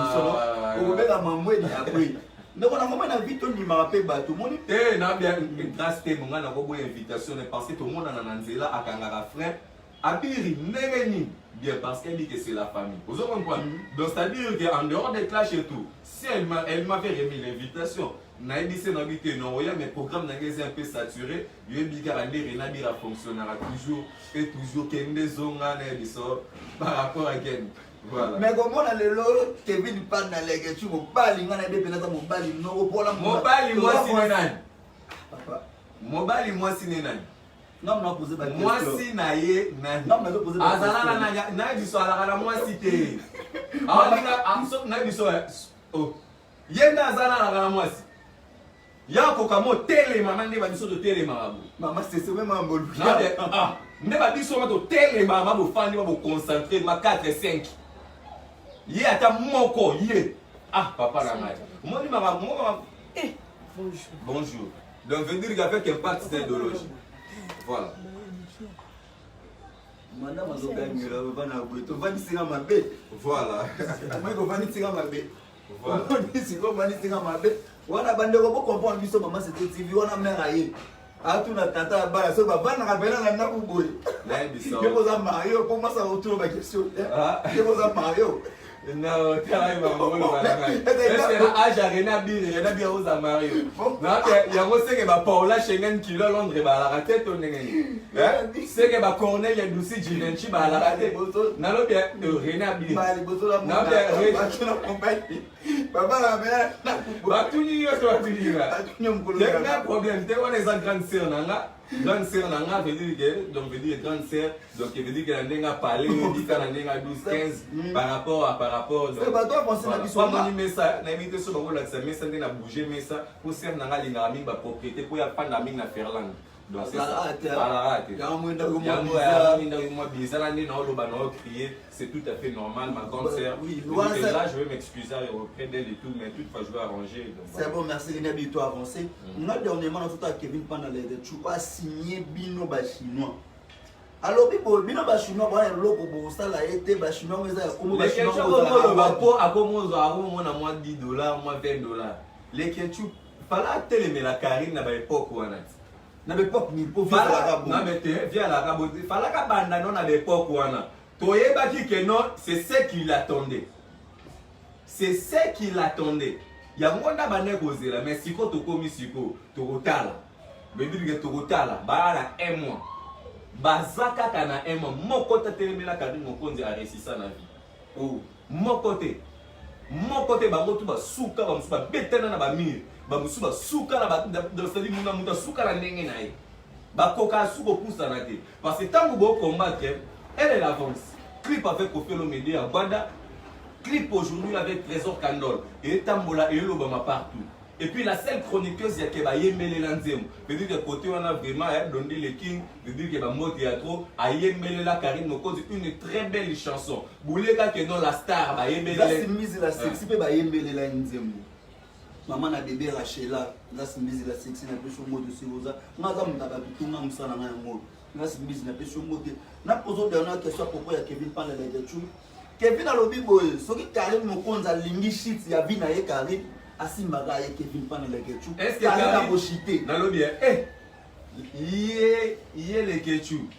on va la maman et après. Donc on a vraiment envie de nous rappeler tout le monde. Eh non bien grâce témoin na ko boy invitation parce que tout le monde na nzela akangaka frère. Abiri Negeni, bien parce qu'elle dit que c'est la famille. Vous comprenez? Donc c'est-à-dire qu'en dehors des clashs et tout, si elle m'avait remis l'invitation, n'a dit c'est que non, mais programme n'a un peu saturé, il y a dit que Renabira fonctionnera toujours et toujours qu'il y a des zones par rapport à Ken. Voilà. Mais comment on a le lot, Kevin parle dans les gars, tu m'as pas l'ingénieur des pénètres, mon bal, non, pour la mobile, moi si n'est mobile, moi si n'est non, non, posez pas de question. Moi si naïe, non, mais posez pas de question. Azala na du soir la moi si t'es. Ah, na du soir. Oh. Yenda azala la moi si. Ya kokamo télé maman ne ba biso de télé marabu. Maman c'est même un bon. Ah, ne ba biso ma to télé maman bo fandi ba bo concentrer ma 4 et 5. Yé ata moko yé. Ah, papa la ngai. Moi ni maman, bonjour. Donc veut dire qu'il y a fait impact cette idéologie. Voilà. Madame a gagné la vana tu vas dire ma bête. Voilà. Moi je vais dire ma bête. Voilà. Si on va dire ma bête, on a bandé ko comprendre biso maman c'était TV on a mère aïe. A tout na tata ba so ba vana ka bela na ku boy. Là biso. Que vous a Mario pour moi ça autour ma question. Que vous a Mario. Non, t'as maman voilà. Est-ce que la âge a rien à dire aux Mario. Non, il y a aussi que ba Paula Schengen qui là Londres ba la tête on ngeni. C'est que ba Cornel ya Lucy Givenchy ba la tête. Non lo bien rien à dire. Ba li boto la mo. Non bien compagnie. Papa la mère. Ba tout ni yo to tout ni là. Il y a un problème, tu vois les grandes sœurs nanga. Grande sœur nanga veut dire que donc veut dire grande sœur donc veut dire que la ndenga parler dit que la ndenga 12 15 par rapport c'est pas toi penser na biso pas moni ça na invité so ba la ça mais ça na bouger mais ça pour sœur nanga linga mingi ba propriété pour ya panda mingi na Ferland donc c'est ça voilà c'est tout à fait normal ma grande sœur là je vais m'excuser auprès d'elle et tout mais toutefois je vais arranger c'est bon merci René toi avancer on a dernièrement tout à Kevin pendant les tu pas signé bino ba chinois alors bino ba chinois ba loko bo sala été ba chinois mais ça comme ba chinois ba po akomozo akomo na moi $10 moi $20 les ketchup fala télé la Karine na ba époque wana na l'époque ni pour via la rabo na mais via la rabo fala ka banda non na l'époque wana toyebaki que non c'est ce qu'il attendait c'est ce qu'il attendait yango na bane kozela mais siko tokomi siko tokotala veut dire que tokotala bala un mois bazaka kana un mois moko tatelemela Karine Mokonzi a réussi ça na vie oh moko te bango tu basuka bamusu babetana na bamir bamusu basuka na basali muna muta suka na ndenge na ye bakoka suko pusana te parce que tant que vous combattre elle avance clip avec Koffi Olomide à Banda clip aujourd'hui avec Trésor Kandol et Tambola et Lobama partout. Et puis la seule chroniqueuse qui va yemele lanzem. Veut dire que côté on a vraiment donné le king, veut dire que mot théâtre a yemele la Karine Mokonzi une très belle chanson. Boulega que non la star va yemele. La simise la sexy pe ba yemele la nzembo. Maman na bébé Rachela, la simise la sexy na peso mot de Siroza. Ngaza mutaba bitunga musana na mot. La simise na peso mot. Na poso dernière question à propos ya Kevin Pan la Getchu. Kevin alobi boye, soki Karine Mokonzi alingi shit ya vina ye Karine. Asimbaga ye Kevin Pan la Getchu. Est-ce que Karine bochité nalobi yé le Getchu.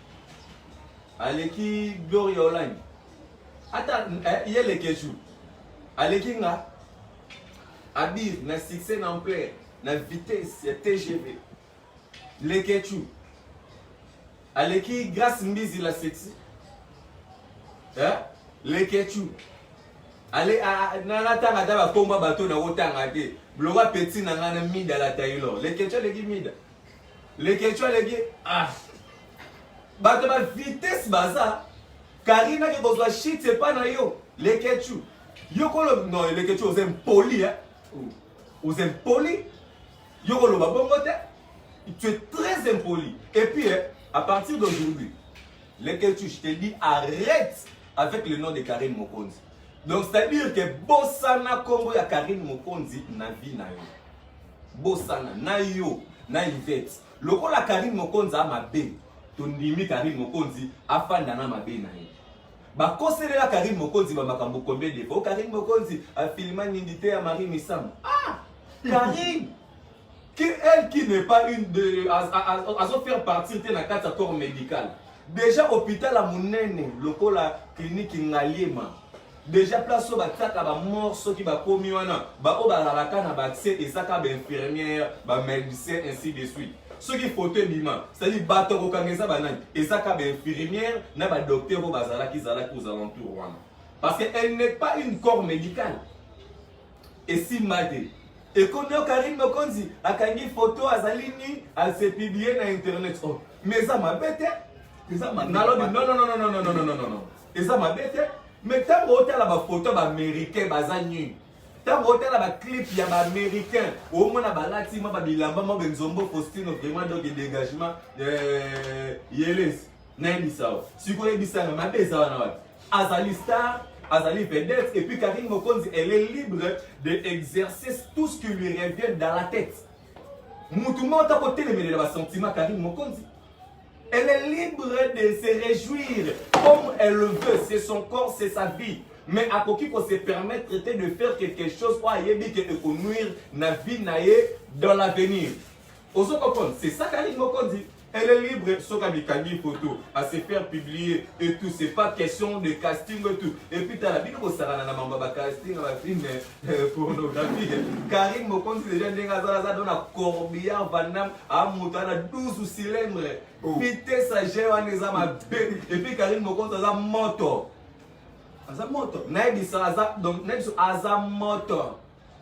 Aleki Gloria Online. Ata yé le Getchu. Aleki nga Abir na succès na ampleur na vitesse TGV. Le Getchu. Aleki grâce Mbizi la sexy. Le Getchu. Allez à Nanatanga daba komba bateau na otanga te. Bloga petit na ngana mida la tailo. Le Getchu le mida. Le Getchu le ah. Bato ba vitesse baza. Karina ke bozwa shit c'est pas na yo. Le Getchu. Yo kolo non le Getchu aux impoli hein. Aux impoli. Yo kolo ba bongo te. Tu es très impoli. Et puis à partir d'aujourd'hui, le Getchu je te dis arrête avec le nom de Karine Mokonzi. Donc c'est-à-dire que Bossana Kombo ya Karine Mokonzi na vie na yo. Bossana na yo na Yvette. Loko la Karine Mokonzi a mabe. Ton nimi Karine Mokonzi afanda na mabe na yo. Ba kosele la Karine Mokonzi ba makambo combien de fois Karine Mokonzi a filmé Nindité à Marie Missam. Ah Karine elle qui n'est pas une de à se faire partir de la carte corps médical. Déjà hôpital à Mounene, loko la clinique Ngaliema. Déjà place au bataka ba morceau qui va komi wana ba o ba la kana ba accès et ça ka ba infirmière ba médecin ainsi de suite. Ce qui photo bima, c'est-à-dire bato ko kangeza banani et ça ka ba infirmière na ba docteur au bazala qui zala aux alentours wana. Parce qu'elle n'est pas une corps médical. Et si madé et qu'on a Karine Mokonzi a kangi photo azalini elle s'est publiée na internet. Oh, mais ça m'a bête. Ça m'a non. Et ça m'a bête. Mais tant que tu as la photo américain, bazanyu. Tant que tu as la clip ya américain, au moins la balati ma bilamba ma benzombo Faustino vraiment donc dégagement yeles. Nani ça. Si vous avez dit ça ma beza wana. Azali star, Azali vedette et puis Karine Mokonzi elle est libre d'exercer tout ce qui lui revient dans la tête. Moutouma ta côté les sentiments Karine Mokonzi. Elle est libre de se réjouir comme elle le veut. C'est son corps, c'est sa vie. Mais à quoi qu'il faut se permettre de faire quelque chose pour économiser la vie dans l'avenir. C'est ça Karine Mokonzi. Elle est libre, sauf qu'elle a une photo, à se faire publier et tout. C'est pas question de casting et tout. Et puis, tu as la vie de casting, la film pornographie. Karine Mokonzi, déjà, dans la corbillard, Vanam, à Moutana, 12 cylindres. Vitesse à gérer, et puis Karine Mokonzi, a moto. Aza moto. Donc, Aza moto.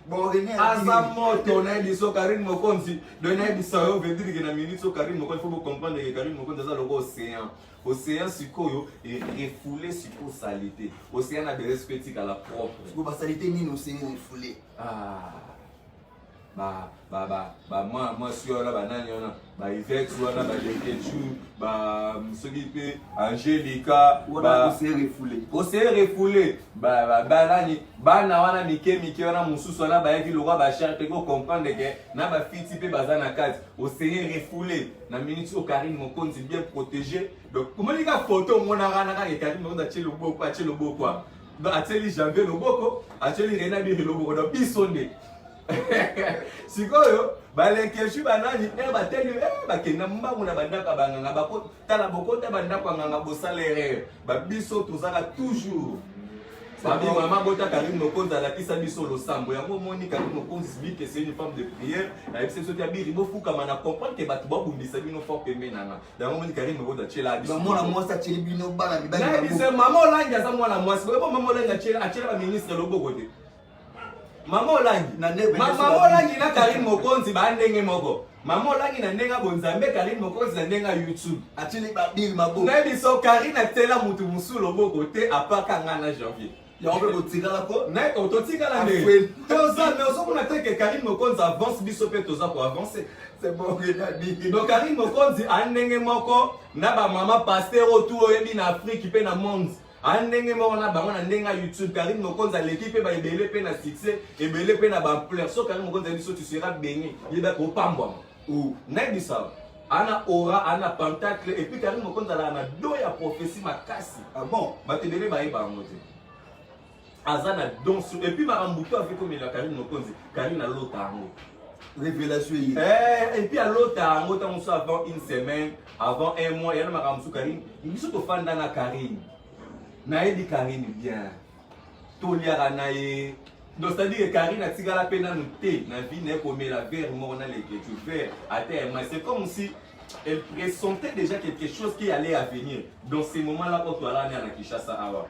Bon, Azamoto na biso Karine Mokonzi donner biso yo veut dire que na minute so Karine Mokonzi faut comprendre que Karine Mokonzi ça le océan. Océan sikoyo et refoulé siko salité. Océan a des respects à la propre. Siko ba salité ni océan refoulé. Ah. Moi sur là banani on Yvette wana ba Lekechu ba Msogipe Angelica ba océan refoulé nani bana wana mike wana mususu wana ba yaki lokwa ba cherche ko comprendre que na ba fiti pe bazana kati océan refoulé na minute au Karine Mokonzi bien protégé. Donc comment les gars photo mona kana ka Karine Mokonzi a chelo boko donc ateli Janvier loboko ateli Rena bi loboko donc bisonde sikoyo balekeshu banani bateli bakenda mbangu na bandaka banganga bako tala bokota bandako nganga bosalere babiso tozaka toujours Babi maman bota Karine Mokonzi alakisa biso losambo yango moni Karine Mokonzi dit que c'est une femme de prière na exception ya biribo fuka mana comprendre que batu babumbisa bino fort pembe nanga yango moni Karine Mokonzi achela biso mona mwasa cheli bino bana mibali na bise maman Olangi aza mwana mwasi bo maman Olangi achela ba ministre loboko te maman Olangi na nebe maman Olangi na Karine Mokonzi ba ndenge moko maman Olangi na ndenga bonzambe Karine Mokonzi na ndenga YouTube acheli ba big mabo na biso Karine atela mutu musu loboko te apaka ngana janvier ya on peut tirer ko na ototikala nde toza mais ozomona te que Karine Mokonzi avance biso pe toza ko avancer c'est bon que na dit donc Karine Mokonzi andenge moko na ba mama pasteur autour oyebi na Afrique pe na monde andenge moko na bango na ndenga YouTube Karine Mokonzi l'équipe ba ebele pe na succès ebele pe na ba ampleur so Karine Mokonzi biso tu seras béni yeba ko pambwa ou na bisa ana aura ana pentacle et puis Karine Mokonzi ala na do ya prophétie makasi ah bon ba tebele ba yeba ngote Azana donc et puis Marambuto avec comme la Karine Mokonzi Karine a l'autre révélation et puis à l'autre avant une semaine avant un mois il y a Marambuto Karine ils sont au fan d'Anna Karine naïdi Karine bien tout lié à naïe donc c'est-à-dire que Karine a tiré la peine à nous té na vie n'est comme la verre mort na les que tu fais à terre mais c'est comme si elle pressentait déjà quelque chose qui allait à venir dans ces moments là quand tu as là à Kinshasa awa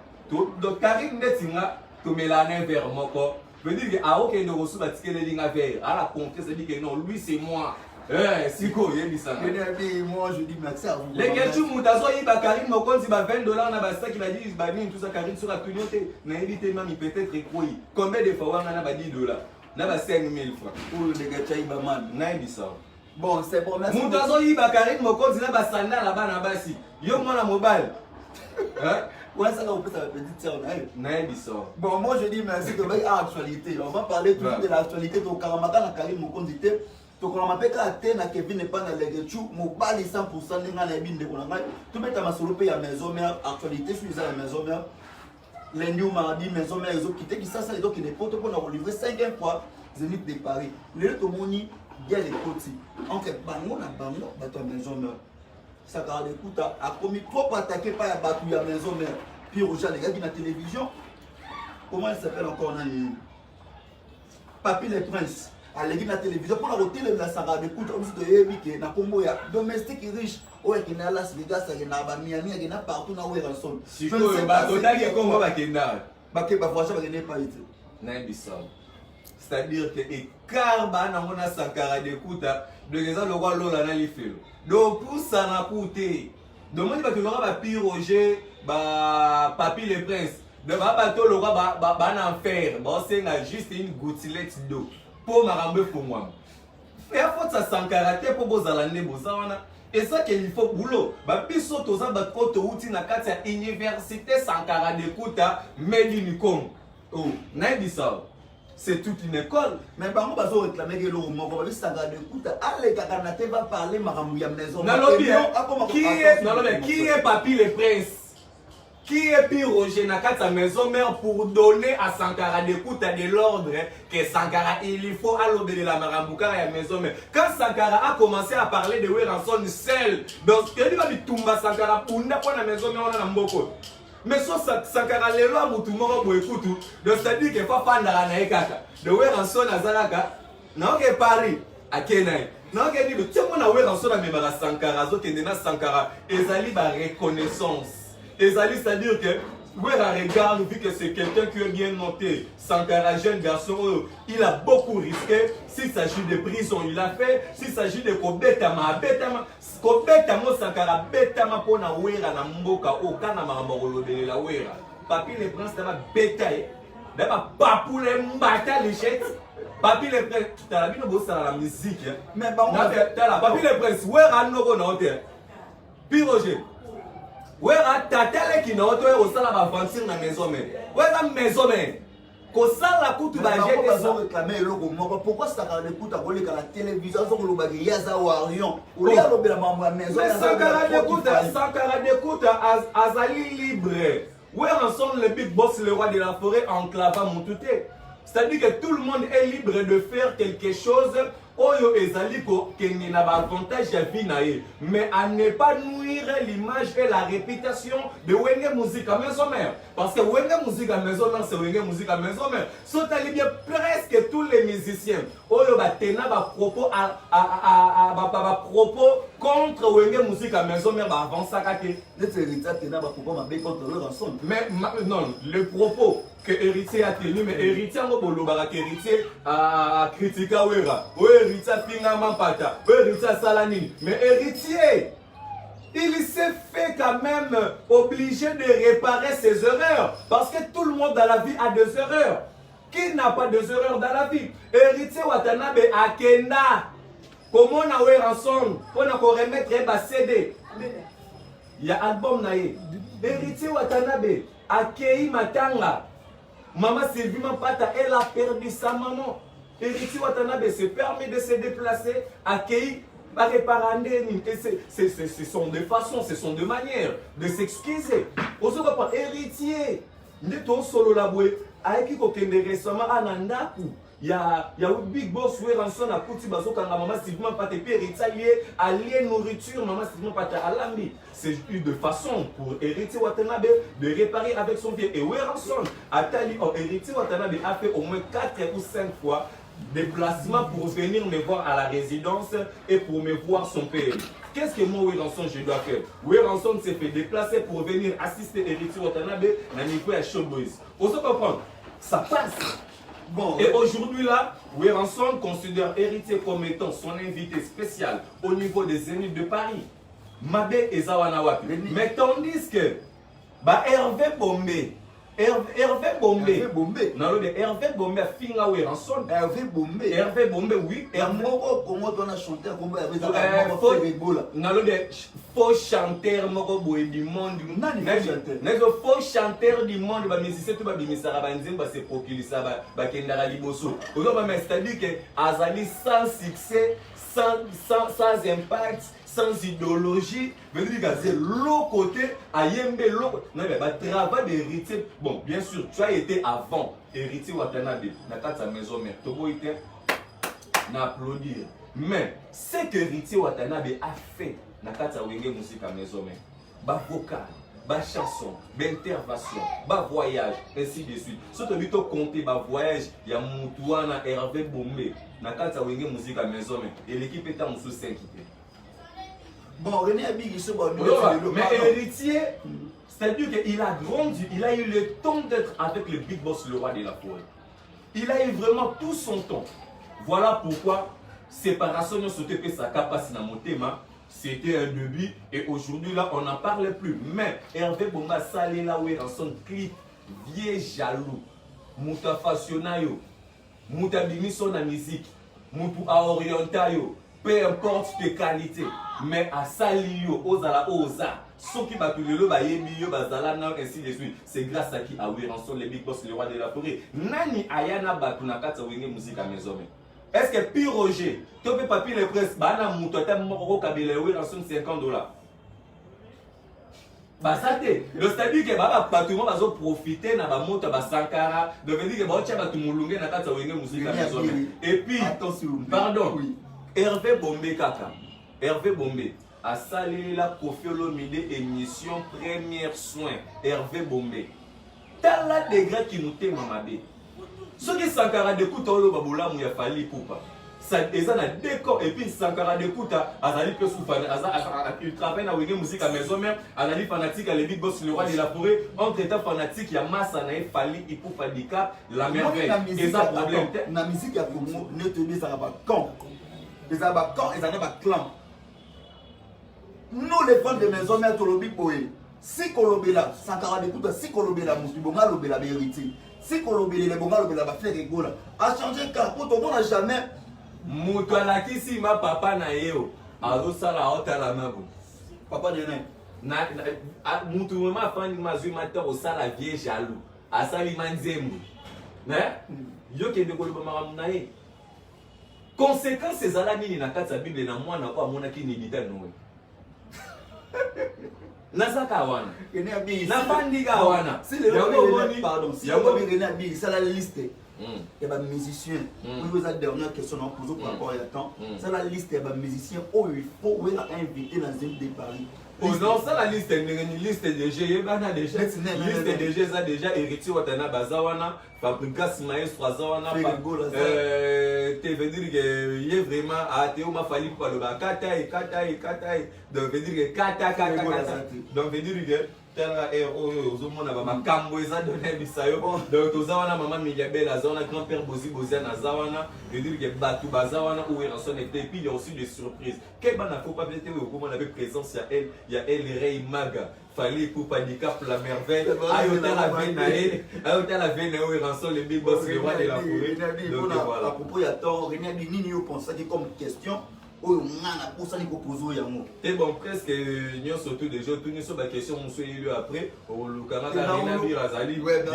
donc Karine netinga to mélane vers moko veut dire que a aucun de reçu ba tikele linga vers à la confiance dit que non lui c'est moi siko yebi ça moi je dis merci à vous les gars tu mutazo yiba Karine Mokonzi ba $20 na ba sac va dire ba ni tout ça Karine sera clignoté na éviter même peut-être quoi combien de fois on a ba $10 na ba 5000 fois pour les gars chaiba man na yebi ça bon c'est bon merci mutazo yiba Karine Mokonzi na ba sandal là-bas na basi yo mwana mobile hein. Ouais, ça va peut être petite sœur. Bon, moi je dis merci de votre actualité. On va parler toujours de l'actualité. Donc, Karamaka na Karine Mokonzi te. Donc, on m'a fait que na Kevin n'est pas dans les gars. Mon bali 100% n'enga na bin de konanga. Tout met à ma solo paye à maison mère. Actualité sur la maison mère. Lundi ou mardi maison mère ils ont quitté qui ça les donc il est potes pour nous livrer 5e fois Zénith de Paris. Le to moni bien les petits. Entre bango na bango bato maison mère. Ça garde écoute a commis trop attaqué par la bateau à maison mère puis Roger les gars qui na télévision comment elle s'appelle encore na Papi les Princes à l'équipe na télévision pour la hôtel la ça garde écoute on se doit éviquer na Congo ya domestique riche ouais qui na Las Vegas ça na ba Miami qui na partout na Weranson je ne sais pas total Congo ba kenda ba ke ba voiture ba ne pas été na bisao c'est-à-dire que écart ba na mona Sankara d'écoute de raison le roi lola na lifelo donc pour ça n'a coûté donc moi tu vas Papi Roger ba Papi les Princes de ba bateau le roi ba na enfer ba c'est juste une gouttelette d'eau pour marambe pour moi faire faute ça Sankara te pour bozala ne bozana et ça qu'il faut boulot ba biso toza ba koto uti na kati ya université Sankara d'écoute Medini Congo oh na bisa c'est toute une école. Mais par contre, on va réclamer que l'on va Sankara d'écoute. Allez, Kakanate va parler Maramou ya maison. Qui est Papi les Princes? Qui est Pi Roger Nakata maison mère pour donner à Sankara d'écoute de l'ordre que Sankara il faut à l'ordre de la Marambouka et maison mère. Quand Sankara a commencé à parler de Weranson seul, donc il va lui tomber Sankara pour la maison mère on a mboko. Mais so Sankara lelo amutu moko bo ekutu donc c'est-à-dire que fa fandara na ekaka de Weranson azalaka na oke Paris akenai na oke ni te mona Weranson na memara Sankara zo kende na Sankara ezali ba reconnaissance ezali c'est-à-dire que Wera regarde vu que c'est quelqu'un qui est bien noté Sankara jeune garçon il a beaucoup risqué s'il s'agit de prison il a fait s'il s'agit de kobetama Sankara betama pona Wera na mboka okana makambo la Wera Papi les Princes dama betaye dama papule mbata lichette Papi les Princes t'as bino bossa la musique mais bon Papi les Princes Wera noko na hôtel Pi Roger Wera tatale ki na oto o sala ba aventure na maison mère Wera maison mère ko sala kutu ba jete ça réclamer eloko moko pourquoi ça ka l'écoute à voler la télévision so ko loba ya za warion o ya lobe la maison Sankara d'écoute azali libre Weranson le big boss le roi de la forêt enclava Moutouté c'est-à-dire que tout le monde est libre de faire quelque chose oyo ezaliko kenge na avantage ya vie na ye, mais à ne pas nuire l'image et la réputation de Wenge Musique à maison mère. Parce que Wenge Musique à maison mère, c'est Wenge Musique à maison mère. Sont allés bien presque tous les musiciens. Oyo batena ba propos propos contre Wenge Musique à maison mère avant ça kake. Mais non, le propos que héritier a tenu, mais héritier a bolobara que héritier a critiqué Wera, ou héritier a finalement pata, ou héritier a salanine, mais héritier, il s'est fait quand même obligé de réparer ses erreurs, parce que tout le monde dans la vie a des erreurs. Qui n'a pas des erreurs dans la vie? Héritier Watanabe Akenda, comment on a rançon, on a remettre un CD. Il y a un album naïe. Héritier Watanabe Akei Matanga. Maman Sylvie Mapata, elle a perdu sa maman. Héritier Watanabe se permet de se déplacer, accueillir, réparer. Ce sont des façons, ce sont des manières de s'excuser. On se voit pas, héritier, Neto Solo Laboué, avec qui kokende récemment à Nandaku. Il y a Big Boss où rançon à Kouti Bazo quand maman Sylvie Mapata puis héritier allié nourriture, maman Sylvie Mapata à l'ambi. C'est une de façon pour héritier Watanabe de réparer avec son vieux. Et Weranson, Atali, héritier Watanabe a fait au moins 4 ou 5 fois déplacement pour venir me voir à la résidence et pour me voir son père. Qu'est-ce que moi, Weranson, je dois faire? Weranson s'est fait déplacer pour venir assister héritier Watanabe dans le Showboys. On se comprend, ça passe. Bon, et aujourd'hui là, Weranson considère héritier comme étant son invité spécial au niveau des Zénith de Paris. Mabé et Zawanawapi. Mais tandis que Hervé Bombé, Hervé Bombé, Hervé Bombé a fini à Weranson. Hervé Bombé, oui. Comment on a chanté faux chanteur du monde. Faux chanteur du monde, les musiciens tout se procurent ça, c'est-à-dire que Azali sans succès, sans impact, sans idéologie, veut dire que c'est l'autre côté, à Yembe, l'autre. Non, mais le travail d'héritier, bon, bien sûr, tu as été avant héritier Watanabe, dans sa maison mère, tu as été n'applaudir. Mais ce que héritier Watanabe a fait dans sa Wenge Musique à maison mère, bah vocal, bah chanson, bah intervention, bah voyage, ainsi de suite. Si tu as compter bah voyage, il y a Moutouana, Hervé Bombé, dans sa Wenge Musique à maison mère, et l'équipe est en sous 5. Bon, René Abig, mais héritier, c'est-à-dire qu'il a grandi, il a eu le temps d'être avec le Big Boss, le roi de la forêt. Il a eu vraiment tout son temps. Voilà pourquoi séparation de sauté sa capacité à monter, c'était un début et aujourd'hui là on n'en parle plus. Mais Hervé Bonga salé là où dans son clip, vieux jaloux, Mouta Fassionayo, Mouta Bimiso na musique, Moutou a orientayo. Peu importe tes qualités, mais à Salio, Ozala, Oza, ceux qui battent le Bayemio, Bazala, ainsi de suite. C'est grâce à qui a Weranson, les Big Boss, le roi de la forêt. Nani Ayana Batunakata Wenge Musique à mes hommes. Est-ce que Pire Roger, tu peux papier les presse, Bana Moutota Moro Kabele, Weranson $50. Bah ça t'est, le c'est-à-dire que Baba Patoumo va profiter na ba moto ba Sankara, de venir que Baocha Batumulunge na kata Wenge Musique à mes hommes. Et puis, pardon. Hervé Bombé Kaka, Hervé Bombé a salé la Kofi Olomide émission Première Soin. Hervé Bombé. T'as là des gars qui nous t'aiment Mamabé. Ceux qui Sankara de Kouta Olo Baboula Mouya Fali Poupa. Ça ils ont un décor et puis Sankara de Kouta Azali peut souffrir. Il travaille dans Wenge Musique à maison mère. Azali fanatique à le Big Boss le roi de la forêt. Entre états fanatiques il y a Massa Nae Fali Ipou Fadika la merveille. Et ça problème. La musique à Congo ne te dit ça va pas quand. Ils ont un camp, ils ont un clan. Nous, les fans de maison, mère Tolobi Poé, si Kolobela, Sankara de Kouta, si Kolobela, Mousbonga Lobela, héritier, si Kolobela, les Bonga Lobela, fait rigola, a changé car pour tout le monde n'a jamais. Moutoualaki si ma papa na yeo, alo sala hota la mabu. Papa de nain. Moutou ma fan ma zui matin au sala vieille jaloux, à sali manzemu. Yo qui est de Kolobama nae. Conséquence c'est ça nini na kati ya Bible na mwana kwa mona ki ni bita nowe. Nazaka wana. Na bandika wana. Si le pardon, si le René Abig, ça la liste. Il y a des musiciens. Vous avez la dernière question à poser par rapport à temps. C'est la liste des musiciens où il faut inviter dans une des paris. Oh non, ça la liste est une liste déjà, il y a déjà liste déjà ça déjà héritier watana bazawana, Fabrikas Maes Frazawana, tu veux dire que il est vraiment à Théo m'a fallu pour le kataï, donc veut dire que kata, donc veut dire que tellement ozomona ba makambo eza donné bisayo donc tozawana maman Miliabel azana grand-père Bozi na zawana veut dire que batu bazawana où Ranson était et puis il y a aussi des surprises quel bana faut pas peut-être comment on avait présence il y a elle Rey Maga fallait pour handicap la merveille ayota la veine où Ranson le big boss le roi de la forêt donc voilà à propos il y a temps rien dit ni vous pensez comme question. Et bon, presque, nous sommes tous déjà, tous nous sommes à question, on s'est élu après, au Canada,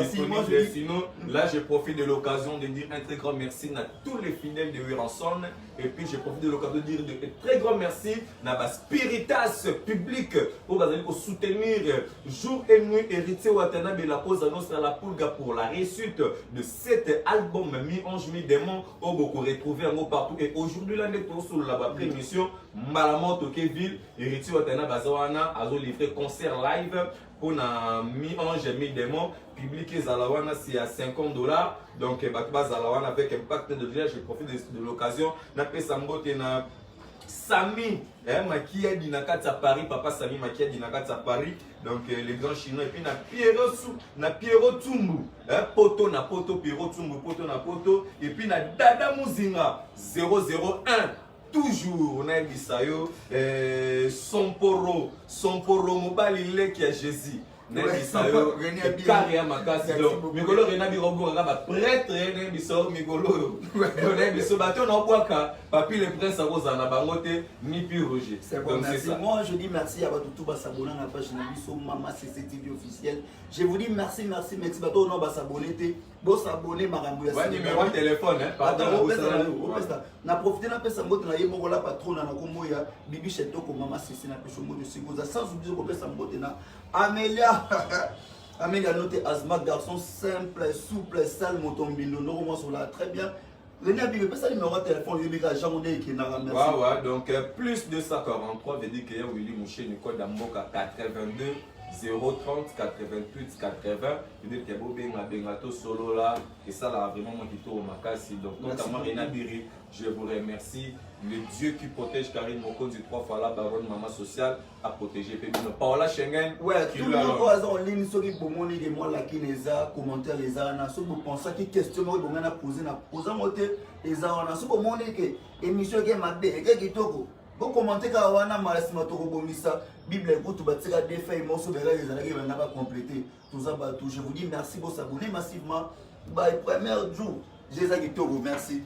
sinon, là, je profite de l'occasion de dire un très grand merci à tous les fidèles de Ranson, et puis je profite de l'occasion de dire un très grand merci à la spiritas public pour soutenir jour et nuit héritier Watanabe la pose annonce à la Pulga pour la réussite de cet album mi-ange mi-démon, au beaucoup retrouvé en partout, et aujourd'hui, là, nous sommes là-bas. Émission Malamoto Keville héritier Watana Bazawana a livré concert live pour na mi-ange mi-démon public Zalawana c'est à $50 donc Zalawana avec impact de vie je profite de l'occasion na Pesambote na Sami Makia Dinakata Paris papa Sami Makia Dinakata Paris donc les grands chinois et puis na Pierrot Tumbu poto na poto Pierrot Tumbu poto na poto et puis na Dada Muzinga 001 toujours on a dit ça yo son poro mobile il qui a Jésus Nebisao carrière makasi donc mikolo renabi robo ngaba prêtre nebiso mikolo nebiso bato na bwaka papi le prince akoza na bangote ni puis Roger donc c'est ça. Moi je dis merci à tout ba s'abonner à la page Nabiso Mama CCTV officiel. Je vous dis merci bato no ba s'abonner te bo s'abonner marambo ya ouais numéro de téléphone pardon na profiter na pesa mbote na yebo la patron na kombo ya Bibi Chetoko Mama CC na pesho mbote sikoza sans oublier ko pesa mbote na Amélia notre Asma, garçon simple, souple, sale, motombindo, normalement sur là très bien. René Abibé, pas ça numéro de téléphone, il y a Jean Mondé qui n'a pas merci. Ouais, donc plus de 143 veut dire qu'il y a Willy Mouché, Nicole Damboka 82 030 88 80. Je veux dire qu'il y a Bobé Bengato solo là, et ça là vraiment moi qui tourne ma casse. Donc, notamment René Abiri, je vous remercie. Le Dieu qui protège Karine Mokonzi 3 fois la baronne maman sociale a protégé Pébino. Paola Schengen. Ouais, tout le monde en ligne, ceux qui pour moi, les moi, la qui les a, commentaires les a, ceux qui pensent qui question, moi, on a posé, les a, ceux qui m'ont dit que émission qui est ma bé, et qui toko. Vous commentez quand on a malasi matoko bomisa, Bible écoute, batika des faits, morceaux de les années qui n'ont pas complété. Tout ça, je vous dis merci pour s'abonner massivement. Bah, premier jour, j'ai ça qui toko, merci.